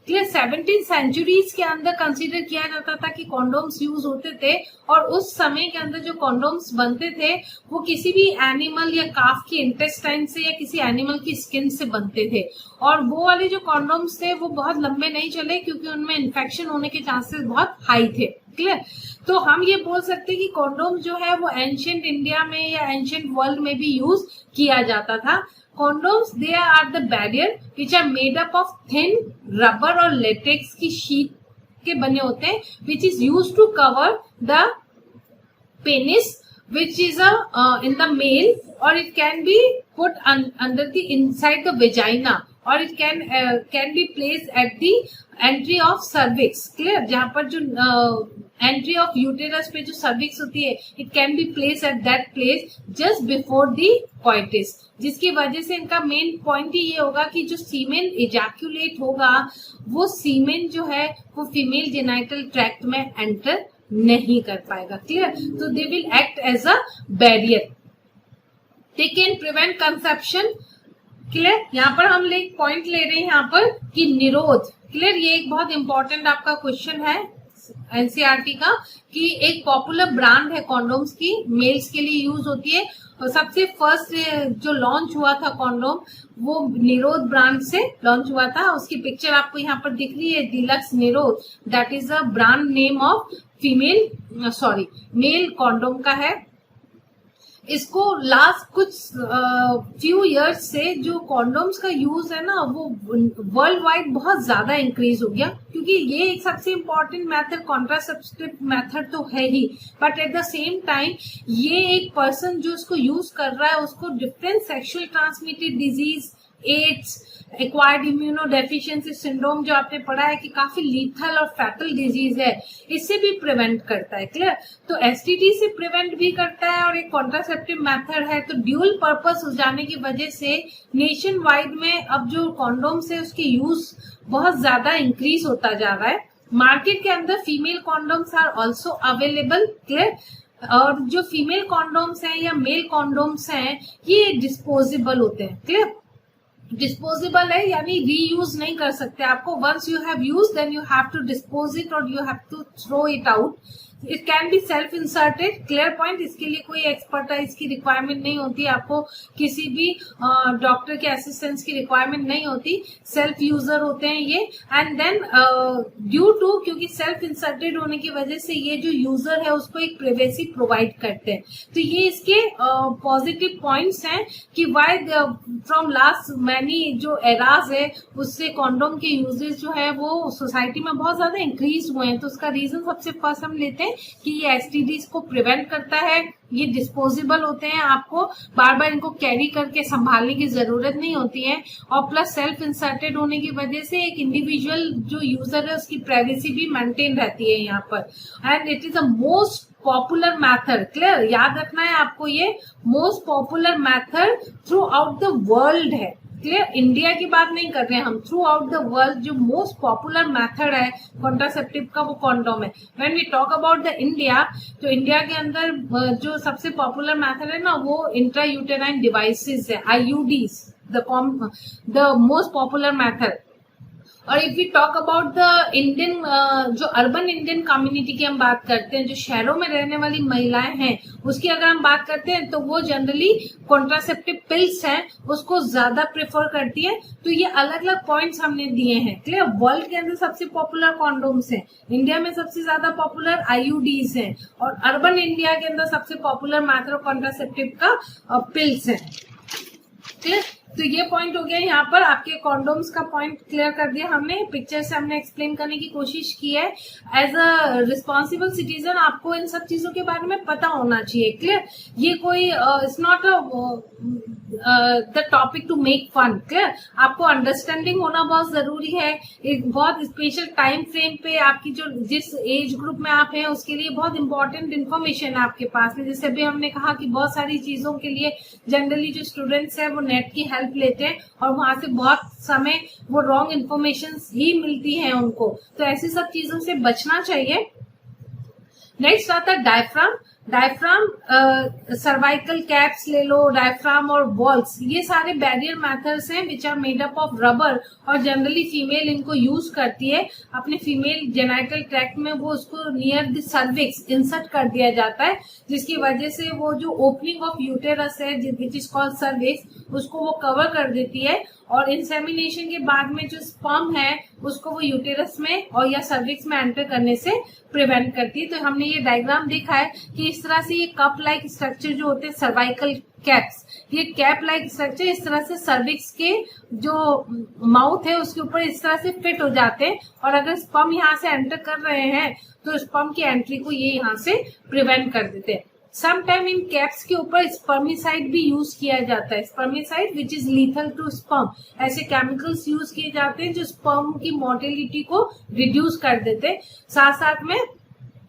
क्लियर? 17th सेंचुरीज के अंदर कंसीडर किया जाता था कि कॉन्डोम्स यूज होते थे, और उस समय के अंदर जो कॉन्डोम्स बनते थे वो किसी भी एनिमल या काफ की इंटेस्टाइन से या किसी एनिमल की स्किन से बनते थे, और वो वाले जो कॉन्डोम्स थे वो बहुत लंबे नहीं चले क्योंकि उनमें इन्फेक्शन होने के चांसेस बहुत हाई थे। क्लियर? तो हम ये बोल सकते हैं कि कॉन्डोम जो है वो एंशिएंट इंडिया में या एंशिएंट वर्ल्ड में भी यूज किया जाता था। Condoms, they are the barrier which are made up of thin rubber और latex की sheet के बने होते हैं, which is used to cover the penis, which is in the male, or it can be put under the inside the vagina, or it can be placed at the entry of cervix. Clear? जहाँ पर जो entry of uterus पे जो cervix होती है, it can be place at that place just before the coitus, जिसकी वजह से इनका मेन पॉइंट ही ये होगा कि जो सीमेन इजैक्यूलेट होगा वो सीमेन जो है वो फीमेल जेनाइटल ट्रैक्ट में एंटर नहीं कर पाएगा। क्लियर? तो they will act as a barrier. They can prevent conception. Clear? यहाँ पर हम एक पॉइंट ले रहे हैं यहाँ पर कि निरोध। क्लियर? ये एक बहुत इंपॉर्टेंट आपका क्वेश्चन है एनसीईआरटी का कि एक पॉपुलर ब्रांड है कॉन्डोम्स की, मेल्स के लिए यूज होती है, और सबसे फर्स्ट जो लॉन्च हुआ था कॉन्डोम वो निरोध ब्रांड से लॉन्च हुआ था। उसकी पिक्चर आपको यहाँ पर दिख रही है, डिलक्स निरोध, that is a brand name of male condom का है। इसको लास्ट कुछ फ्यू इयर्स से जो कॉन्डोम्स का यूज है ना वो वर्ल्ड वाइड बहुत ज्यादा इंक्रीज हो गया, क्योंकि ये एक सबसे इम्पोर्टेंट मेथड कॉन्ट्रासेप्टिव मेथड तो है ही, but at the same time ये एक पर्सन जो इसको यूज कर रहा है उसको different sexual transmitted disease, AIDS, acquired immunodeficiency syndrome जो आपने पढ़ा है कि काफी लीथल और फैटल डिजीज है, इससे भी प्रिवेंट करता है। क्लियर? तो एसटीडी से प्रिवेंट भी करता है और एक कॉन्ट्रासेप्टिव मेथड है, तो ड्यूल पर्पस हो जाने की वजह से नेशन वाइड में अब जो कॉन्डोम्स है उसके यूज बहुत ज्यादा इंक्रीज होता जा रहा है। मार्केट के अंदर female condoms are also available. Clear? और जो फीमेल कॉन्डोम्स हैं या मेल कॉन्डोम्स हैं ये डिस्पोजेबल होते हैं। क्लियर? डिस्पोजेबल है यानी रीयूज नहीं कर सकते आपको, once you have use then you have to dispose it और you have to throw it out. It can be self inserted. Clear point? इसके लिए कोई एक्सपर्टाइज की रिक्वायरमेंट नहीं होती, आपको किसी भी डॉक्टर के असिस्टेंस की रिक्वायरमेंट नहीं होती, सेल्फ यूजर होते हैं ये। एंड देन ड्यू टू क्योंकि सेल्फ इंसर्टेड होने की वजह से ये जो यूजर है उसको एक प्राइवेसी प्रोवाइड करते हैं। तो ये इसके पॉजिटिव पॉइंट्स हैं कि वाई फ्रॉम लास्ट मैनी जो एराज है उससे कॉन्डोम के यूजेस जो है वो सोसाइटी में बहुत ज्यादा इंक्रीज हुए हैं। तो उसका रीजन सबसे फर्स्ट हम लेते हैं कि ये एसटीडीज को प्रिवेंट करता है, ये डिस्पोजेबल होते हैं, आपको बार बार इनको कैरी करके संभालने की जरूरत नहीं होती है, और प्लस सेल्फ इंसर्टेड होने की वजह से एक इंडिविजुअल जो यूजर है उसकी प्राइवेसी भी मेंटेन रहती है यहाँ पर। And it is a most popular method. Clear? याद रखना है आपको, ये most popular method throughout the world है। क्लियर? इंडिया की बात नहीं कर रहे हैं हम, थ्रू आउट द वर्ल्ड जो मोस्ट पॉपुलर मेथड है कॉन्ट्रासेप्टिव का वो कॉन्डोम है। When we talk about the India, तो इंडिया के अंदर जो सबसे पॉपुलर मेथड है ना वो इंट्रा यूटेराइन डिवाइसेस है, IUDs. the most popular method. और if we talk about the Indian, जो अर्बन इंडियन कम्युनिटी की हम बात करते हैं, जो शहरों में रहने वाली महिलाएं हैं, उसकी अगर हम बात करते हैं तो वो जनरली कॉन्ट्रासेप्टिव पिल्स हैं उसको ज्यादा प्रेफर करती है. तो ये अलग अलग पॉइंट्स हमने दिए हैं. क्लियर. वर्ल्ड के अंदर सबसे पॉपुलर कॉन्डोम्स हैं, इंडिया में सबसे ज्यादा पॉपुलर आईयूडीज हैं, और अर्बन इंडिया के अंदर सबसे पॉपुलर मेथड ऑफ कॉन्ट्रासेप्टिव का पिल्स है. क्लियर. तो ये पॉइंट हो गया. यहाँ पर आपके कॉन्डोम्स का पॉइंट क्लियर कर दिया हमने, पिक्चर से हमने एक्सप्लेन करने की कोशिश की है. एज अ रिस्पॉन्सिबल सिटीजन आपको इन सब चीजों के बारे में पता होना चाहिए. क्लियर. ये कोई it's not the topic to make fun. Clear. आपको अंडरस्टैंडिंग होना बहुत जरूरी है. एक बहुत स्पेशल टाइम फ्रेम पे आपकी जो जिस एज ग्रुप में आप हैं उसके लिए बहुत इंपॉर्टेंट इन्फॉर्मेशन है आपके पास में. जैसे अभी हमने कहा कि बहुत सारी चीजों के लिए जनरली जो स्टूडेंट्स है वो नेट की हेल्प लेते हैं और वहां से बहुत समय वो रॉन्ग इन्फॉर्मेशन ही मिलती है उनको. तो ऐसी सब चीजों से बचना चाहिए. नेक्स्ट आता है डायफ्राम. डायफ्राम, सर्वाइकल कैप्स ले लो, डायफ्राम और वॉल्स, ये सारे बैरियर मेथड्स हैं which are made up of rubber, और जनरली फीमेल इनको यूज करती है अपने फीमेल जेनाइटल ट्रैक्ट में. वो उसको नियर द सर्विक्स इंसर्ट कर दिया जाता है, जिसकी वजह से वो जो ओपनिंग ऑफ यूटेरस है विच इज कॉल्ड सर्विक्स, उसको वो कवर कर देती है. और इंसेमिनेशन के बाद में जो स्पर्म है उसको वो यूटेरस में और या सर्विक्स में एंटर करने से प्रिवेंट करती है. तो हमने ये डायग्राम देखा है कि इस तरह से ये कप लाइक स्ट्रक्चर जो होते हैं सर्वाइकल कैप्स, ये कैप लाइक स्ट्रक्चर इस तरह से सर्विक्स के जो माउथ है उसके ऊपर इस तरह से फिट हो जाते हैं, और अगर स्पर्म यहाँ से एंटर कर रहे हैं तो स्पर्म की एंट्री को ये यहाँ से प्रिवेंट कर देते हैं. समटाइम इन कैप्स के ऊपर स्पर्मिसाइड भी यूज किया जाता है. Spermicide which is lethal to sperm, ऐसे केमिकल्स यूज किए जाते हैं जो स्पर्म की मोर्टेलिटी को रिड्यूस कर देते हैं. साथ साथ में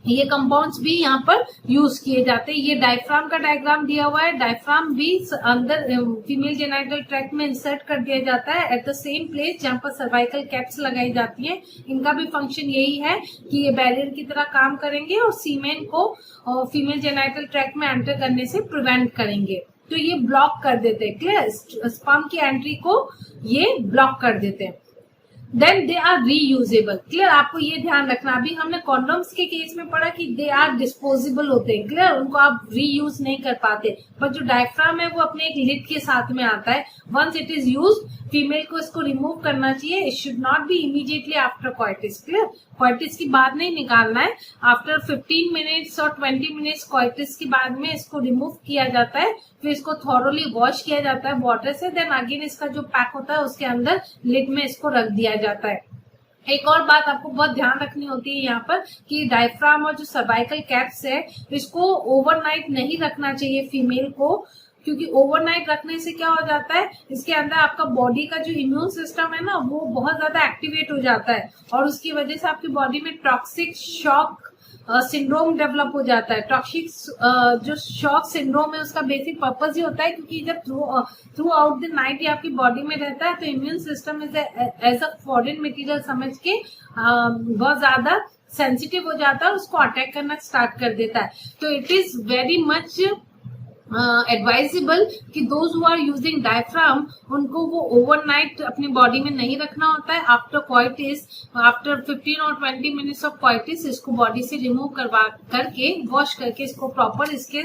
ये कंपाउंड्स भी यहाँ पर यूज किए जाते हैं. ये डायफ्राम का डायग्राम दिया हुआ है. डायफ्राम भी अंदर फीमेल जेनाइटल ट्रैक्ट में इंसर्ट कर दिया जाता है एट द सेम प्लेस जहाँ पर सर्वाइकल कैप्स लगाई जाती हैं. इनका भी फंक्शन यही है कि ये बैरियर की तरह काम करेंगे और सीमेन को फीमेल जेनाइटल ट्रैक्ट में एंटर करने से प्रिवेंट करेंगे. तो ये ब्लॉक कर देते हैं. क्लियर. स्पर्म की एंट्री को ये ब्लॉक कर देते हैं. Then they are reusable. Clear. आपको ये ध्यान रखना, अभी हमने कॉन्डोम्स के केस में पढ़ा कि दे आर डिस्पोजेबल होते हैं. क्लियर. उनको आप रीयूज नहीं कर पाते, बट जो डायफ्राम है वो अपने एक लिड के साथ में आता है. Once it is use, female को इसको रिमूव करना चाहिए. It should not be immediately after coitus. Clear. Coitus की बाद नहीं निकालना है. आफ्टर 15 मिनट्स और 20 मिनट्स क्वाइटिस के बाद में इसको रिमूव किया जाता है. फिर इसको थॉरोली वॉश किया जाता है वाटर से. देन अगेन इसका जो पैक होता है उसके अंदर लिड में इसको रख दिया जाता है. एक और बात आपको बहुत ध्यान रखनी होती है यहाँ पर कि डायफ्राम और जो सर्वाइकल कैप्स है इसको ओवरनाइट नहीं रखना चाहिए फीमेल को, क्योंकि ओवरनाइट रखने से क्या हो जाता है, इसके अंदर आपका बॉडी का जो इम्यून सिस्टम है ना वो बहुत ज्यादा एक्टिवेट हो जाता है, और उसकी वजह से आपकी बॉडी में टॉक्सिक शॉक सिंड्रोम डेवलप हो जाता है. टॉक्सिक जो शॉक सिंड्रोम है उसका बेसिक पर्पज ही होता है क्योंकि जब थ्रू आउट द नाइट ये आपकी बॉडी में रहता है तो immune system is as a foreign material समझ के बहुत ज्यादा सेंसिटिव हो जाता है, उसको अटैक करना स्टार्ट कर देता है. तो it is very much advisable कि those who are using diaphragm उनको वो ओवरनाइट अपनी बॉडी में नहीं रखना होता है. आफ्टर क्वाइटिस, आफ्टर 15 और 20 मिनट्स ऑफ क्वाइटिस इसको बॉडी से रिमूव करवा करके वॉश करके इसको प्रॉपर इसके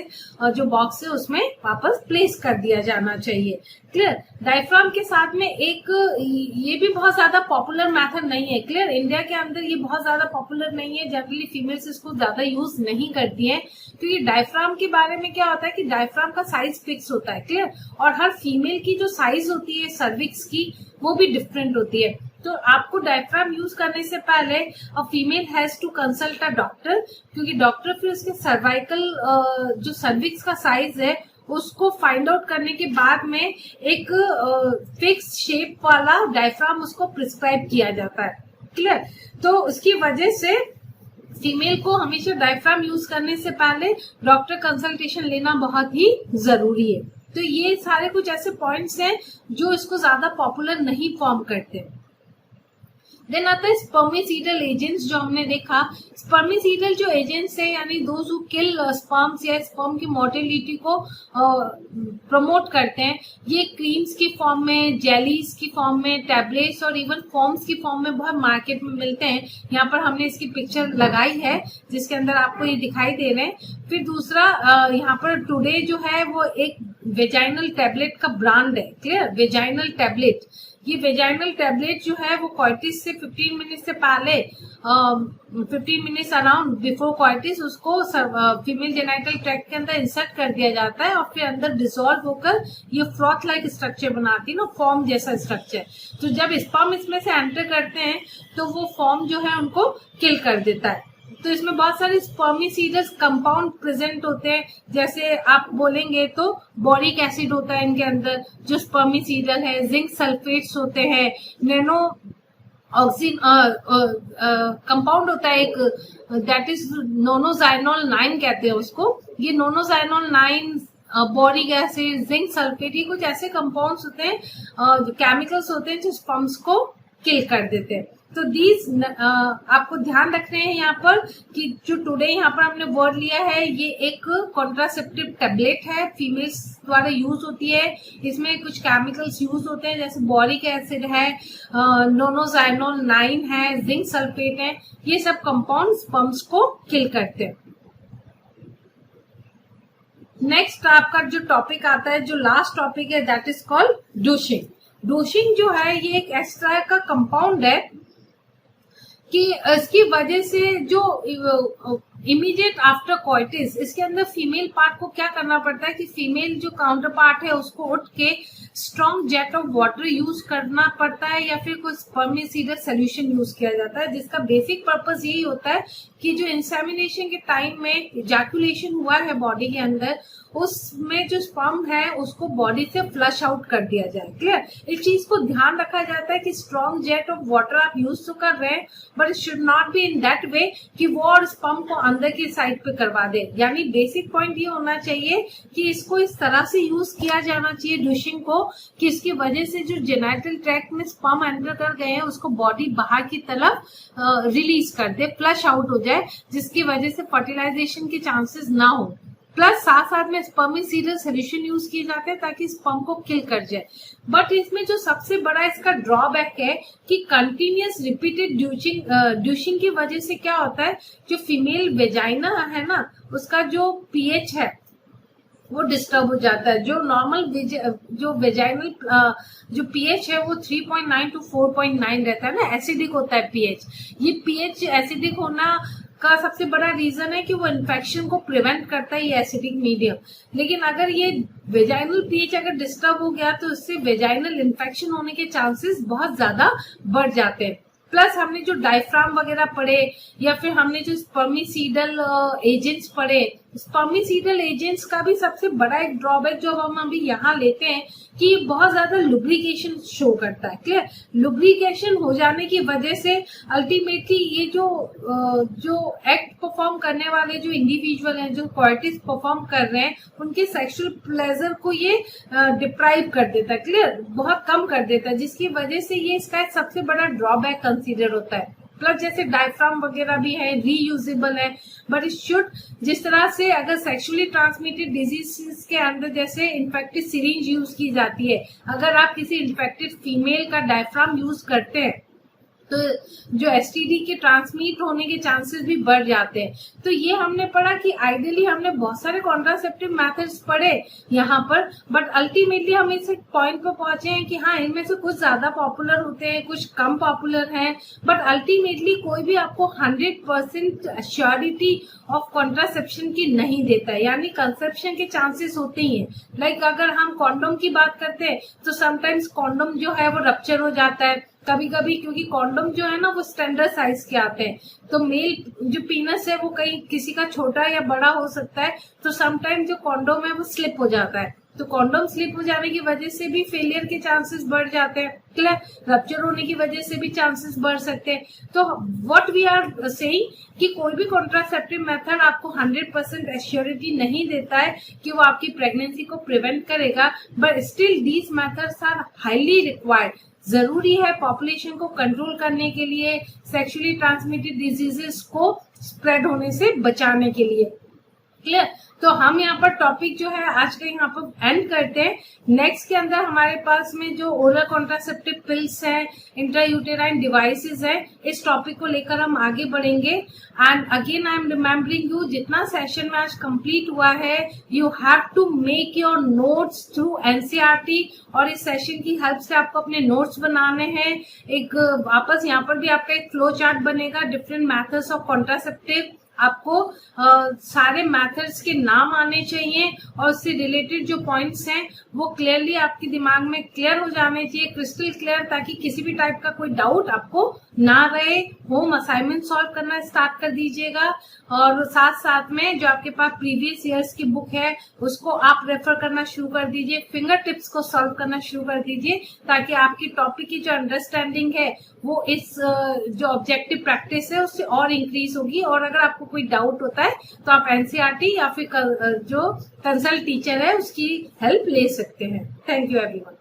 जो बॉक्स है उसमें वापस प्लेस कर दिया जाना चाहिए. क्लियर. डायफ्राम के साथ में एक ये भी बहुत ज्यादा पॉपुलर मेथड नहीं है. क्लियर. इंडिया के अंदर ये बहुत ज्यादा पॉपुलर नहीं है. जनरली फीमेल्स इसको ज्यादा यूज नहीं करती हैं क्योंकि डायफ्राम के बारे में क्या होता है कि डायफ्राम का साइज फिक्स होता है. क्लियर. और हर फीमेल की जो साइज होती है सर्विक्स की वो भी डिफरेंट होती है. तो आपको डायफ्राम यूज करने से पहले a female has to consult a doctor, क्योंकि डॉक्टर फिर उसके सर्वाइकल जो सर्विक्स का साइज है उसको फाइंड आउट करने के बाद में एक फिक्स शेप वाला डायफ्राम उसको प्रिस्क्राइब किया जाता है. क्लियर. तो उसकी वजह से फीमेल को हमेशा डायफ्राम यूज करने से पहले डॉक्टर कंसल्टेशन लेना बहुत ही जरूरी है. तो ये सारे कुछ ऐसे पॉइंट्स हैं जो इसको ज्यादा पॉपुलर नहीं फॉर्म करते. देन आता है स्पर्मिसीडल एजेंट्स जो हमने देखा। स्पर्मिसीडल जो एजेंट्स है यानी दोज हु किल स्पर्म्स या स्पर्म की मोर्टेलिटी को प्रमोट करते हैं, ये क्रीम्स की फॉर्म में, जेलीज की फॉर्म में, टैबलेट्स और इवन फॉर्म्स की फॉर्म में बहुत मार्केट में मिलते हैं। यहाँ पर हमने इसकी पिक्चर लगाई है जिसके अंदर आपको ये दिखाई दे रहे हैं। फिर दूसरा यहाँ पर टुडे जो है वो एक वेजाइनल टैबलेट का ब्रांड है, क्लियर, वेजाइनल टैबलेट। ये वेजाइनल टैबलेट जो है वो क्वाइटिस से 15 मिनट से पहले 15 मिनट्स अराउंड बिफोर क्वाइटिस उसको फीमेल जेनाइटल ट्रैक्ट के अंदर इंसर्ट कर दिया जाता है और फिर अंदर डिसॉल्व होकर ये फ्रॉथ लाइक स्ट्रक्चर बनाती है ना, फॉर्म जैसा स्ट्रक्चर। तो जब स्पर्म इसमें से एंटर करते हैं तो वो फॉर्म जो है उनको किल कर देता है। तो इसमें बहुत सारे स्पर्मिसीडस कंपाउंड प्रेजेंट होते हैं, जैसे आप बोलेंगे तो बोरिक एसिड होता है इनके अंदर जो स्पर्मिसीडल है, जिंक सल्फेट्स होते हैं, नैनो ऑक्सीन कंपाउंड होता है एक, दैट इज नोनोजाइनोल 9 कहते हैं उसको। ये नोनोजाइनोल 9, बोरिक एसिड, जिंक सल्फेट, ये कुछ ऐसे कंपाउंड्स होते हैं, केमिकल्स होते हैं जो स्पर्म्स को किल कर देते हैं। तो दीज आपको ध्यान रखने हैं यहाँ पर कि जो टुडे यहाँ पर हमने वर्ड लिया है ये एक कॉन्ट्रासेप्टिव टैबलेट है, फीमेल्स द्वारा यूज होती है। इसमें कुछ केमिकल्स यूज होते हैं जैसे बोरिक एसिड है, नोनोजाइनोल 9 है, जिंक सल्फेट है, ये सब कंपाउंड स्पर्म्स को किल करते हैं। नेक्स्ट आपका जो टॉपिक आता है, जो लास्ट टॉपिक है, दैट इज कॉल्ड डोशिंग। डोशिंग जो है ये एक इस तरह का कंपाउंड है कि इसकी वजह से जो इमीडिएट आफ्टर क्वाइटिस इसके अंदर फीमेल पार्ट को क्या करना पड़ता है कि फीमेल जो काउंटर पार्ट है उसको उठ के strong jet of water use करना पड़ता है या फिर कोई स्पर्मिसीडल सोल्यूशन यूज किया जाता है, जिसका बेसिक पर्पस यही होता है कि जो इंसेमिनेशन के टाइम में इजैकुलेशन हुआ है बॉडी के अंदर उसमें जो स्पर्म है उसको बॉडी से फ्लश आउट कर दिया जाए। क्लियर, इस चीज को ध्यान रखा जाता है कि स्ट्रॉन्ग जेट ऑफ वाटर आप यूज तो कर रहे हैं but it should not be in that way कि वो और स्पर्म को अंदर की साइड पे करवा दे। यानी बेसिक पॉइंट ये होना चाहिए कि इसको इस तरह से यूज किया जाना चाहिए डूशिंग को कि इसकी वजह से जो जेनाइटल ट्रैक्ट में स्पर्म एंटर कर गए हैं उसको बॉडी बाहर की तरफ रिलीज कर दे, फ्लश आउट हो जाए, जिसकी वजह से फर्टिलाइजेशन के चांसेस ना हो। प्लस साथ साथ में स्पर्मिसीडल सोल्यूशन यूज किए जाते हैं ताकि स्पर्म को किल कर जाए। बट इसमें जो सबसे बड़ा इसका ड्रॉबैक है कि कंटिन्यूअस रिपीटेड ड्यूशिंग की वजह से क्या होता है, जो फीमेल वेजाइना है ना उसका जो पीएच है वो डिस्टर्ब हो जाता है। जो नॉर्मल जो वेजाइनल जो पीएच है वो 3.9 to 4.9 रहता है ना, एसिडिक होता है पीएच। ये पीएच एसिडिक होना का सबसे बड़ा रीजन है कि वो इन्फेक्शन को प्रिवेंट करता है ये एसिडिक मीडियम। लेकिन अगर ये वेजाइनल पीएच अगर डिस्टर्ब हो गया तो इससे वेजाइनल इन्फेक्शन होने के चांसेस बहुत ज्यादा बढ़ जाते हैं। प्लस हमने जो डायफ्राम वगैरह पढ़े या फिर हमने जो स्पर्मिसीडल एजेंट्स पढ़े, स्पर्मिसीडल एजेंट्स का भी सबसे बड़ा एक ड्रॉबैक जो हम अभी यहाँ लेते हैं कि बहुत ज्यादा लुब्रिकेशन शो करता है। क्लियर, लुब्रिकेशन हो जाने की वजह से अल्टीमेटली ये जो एक्ट परफॉर्म करने वाले जो इंडिविजुअल हैं जो क्वालिटीज परफॉर्म कर रहे हैं उनके सेक्सुअल प्लेजर को ये डिप्राइव कर देता है। क्लियर, बहुत कम कर देता है, जिसकी वजह से ये इसका सबसे बड़ा ड्रॉबैक कंसीडर होता है। प्लस जैसे डायफ्राम वगैरह भी है, रीयूजेबल है, बट इट शुड जिस तरह से अगर सेक्सुअली ट्रांसमिटेड डिजीज के अंदर जैसे इन्फेक्टेड सिरिंज यूज की जाती है, अगर आप किसी इन्फेक्टेड फीमेल का डायफ्राम यूज करते हैं तो जो एसटीडी के ट्रांसमिट होने के चांसेस भी बढ़ जाते हैं। तो ये हमने पढ़ा कि आइडियली हमने बहुत सारे कॉन्ट्रासेप्टिव मेथड्स पढ़े यहाँ पर, बट अल्टीमेटली हम इस पॉइंट पर पहुंचे हैं कि हाँ इनमें से कुछ ज्यादा पॉपुलर होते हैं, कुछ कम पॉपुलर हैं, बट अल्टीमेटली कोई भी आपको 100% श्योरिटी ऑफ कॉन्ट्रासेप्शन की नहीं देता है। यानी कंसेप्शन के चांसेस होते ही हैं। लाइक अगर हम कॉन्डोम की बात करते हैं तो समटाइम्स कॉन्डोम जो है वो रप्चर हो जाता है कभी कभी, क्योंकि कॉन्डोम जो है ना वो स्टैंडर्ड साइज के आते हैं। तो मेल जो पीनस है वो कहीं किसी का छोटा या बड़ा हो सकता है, तो समटाइम जो कॉन्डोम है वो स्लिप हो जाता है। तो कॉन्डोम स्लिप हो जाने की वजह से भी फेलियर के चांसेस बढ़ जाते हैं। क्लियर, रप्चर होने की वजह से भी चांसेस बढ़ सकते हैं। तो व्हाट वी आर सेइंग कि कोई भी कॉन्ट्रासेप्टिव मेथड आपको 100% एश्योरिटी नहीं देता है कि वो आपकी प्रेगनेंसी को प्रिवेंट करेगा, but still these methods are highly required. जरूरी है पॉपुलेशन को कंट्रोल करने के लिए, सेक्सुअली ट्रांसमिटेड डिजीजेस को स्प्रेड होने से बचाने के लिए। क्लियर? तो हम यहाँ पर टॉपिक जो है आज का यहाँ पर एंड करते हैं। नेक्स्ट के अंदर हमारे पास में जो ओरल कॉन्ट्रासेप्टिव पिल्स है, इंट्रायूटेराइन डिवाइसेस है, इस टॉपिक को लेकर हम आगे बढ़ेंगे। And again I am remembering you, जितना सेशन में आज कंप्लीट हुआ है, you have to make your notes through NCERT, और इस सेशन की हेल्प से आपको अपने नोट्स बनाने हैं। एक वापस यहाँ पर भी आपका एक फ्लो चार्ट बनेगा, डिफरेंट मेथड्स ऑफ कॉन्ट्रासेप्टिव, आपको सारे मेथड्स के नाम आने चाहिए और उससे रिलेटेड जो पॉइंट्स हैं वो क्लियरली आपके दिमाग में क्लियर हो जाने चाहिए, क्रिस्टल क्लियर, ताकि किसी भी टाइप का कोई डाउट आपको ना रहे। होम असाइनमेंट सॉल्व करना स्टार्ट कर दीजिएगा, और साथ साथ में जो आपके पास प्रीवियस ईयर्स की बुक है उसको आप रेफर करना शुरू कर दीजिए, फिंगर टिप्स को सॉल्व करना शुरू कर दीजिए, ताकि आपकी टॉपिक की जो अंडरस्टैंडिंग है वो इस जो ऑब्जेक्टिव प्रैक्टिस है उससे और इंक्रीज होगी। और अगर आपको कोई डाउट होता है तो आप एनसीईआरटी या फिर जो कंसल्ट टीचर है उसकी हेल्प ले सकते हैं। Thank you everyone.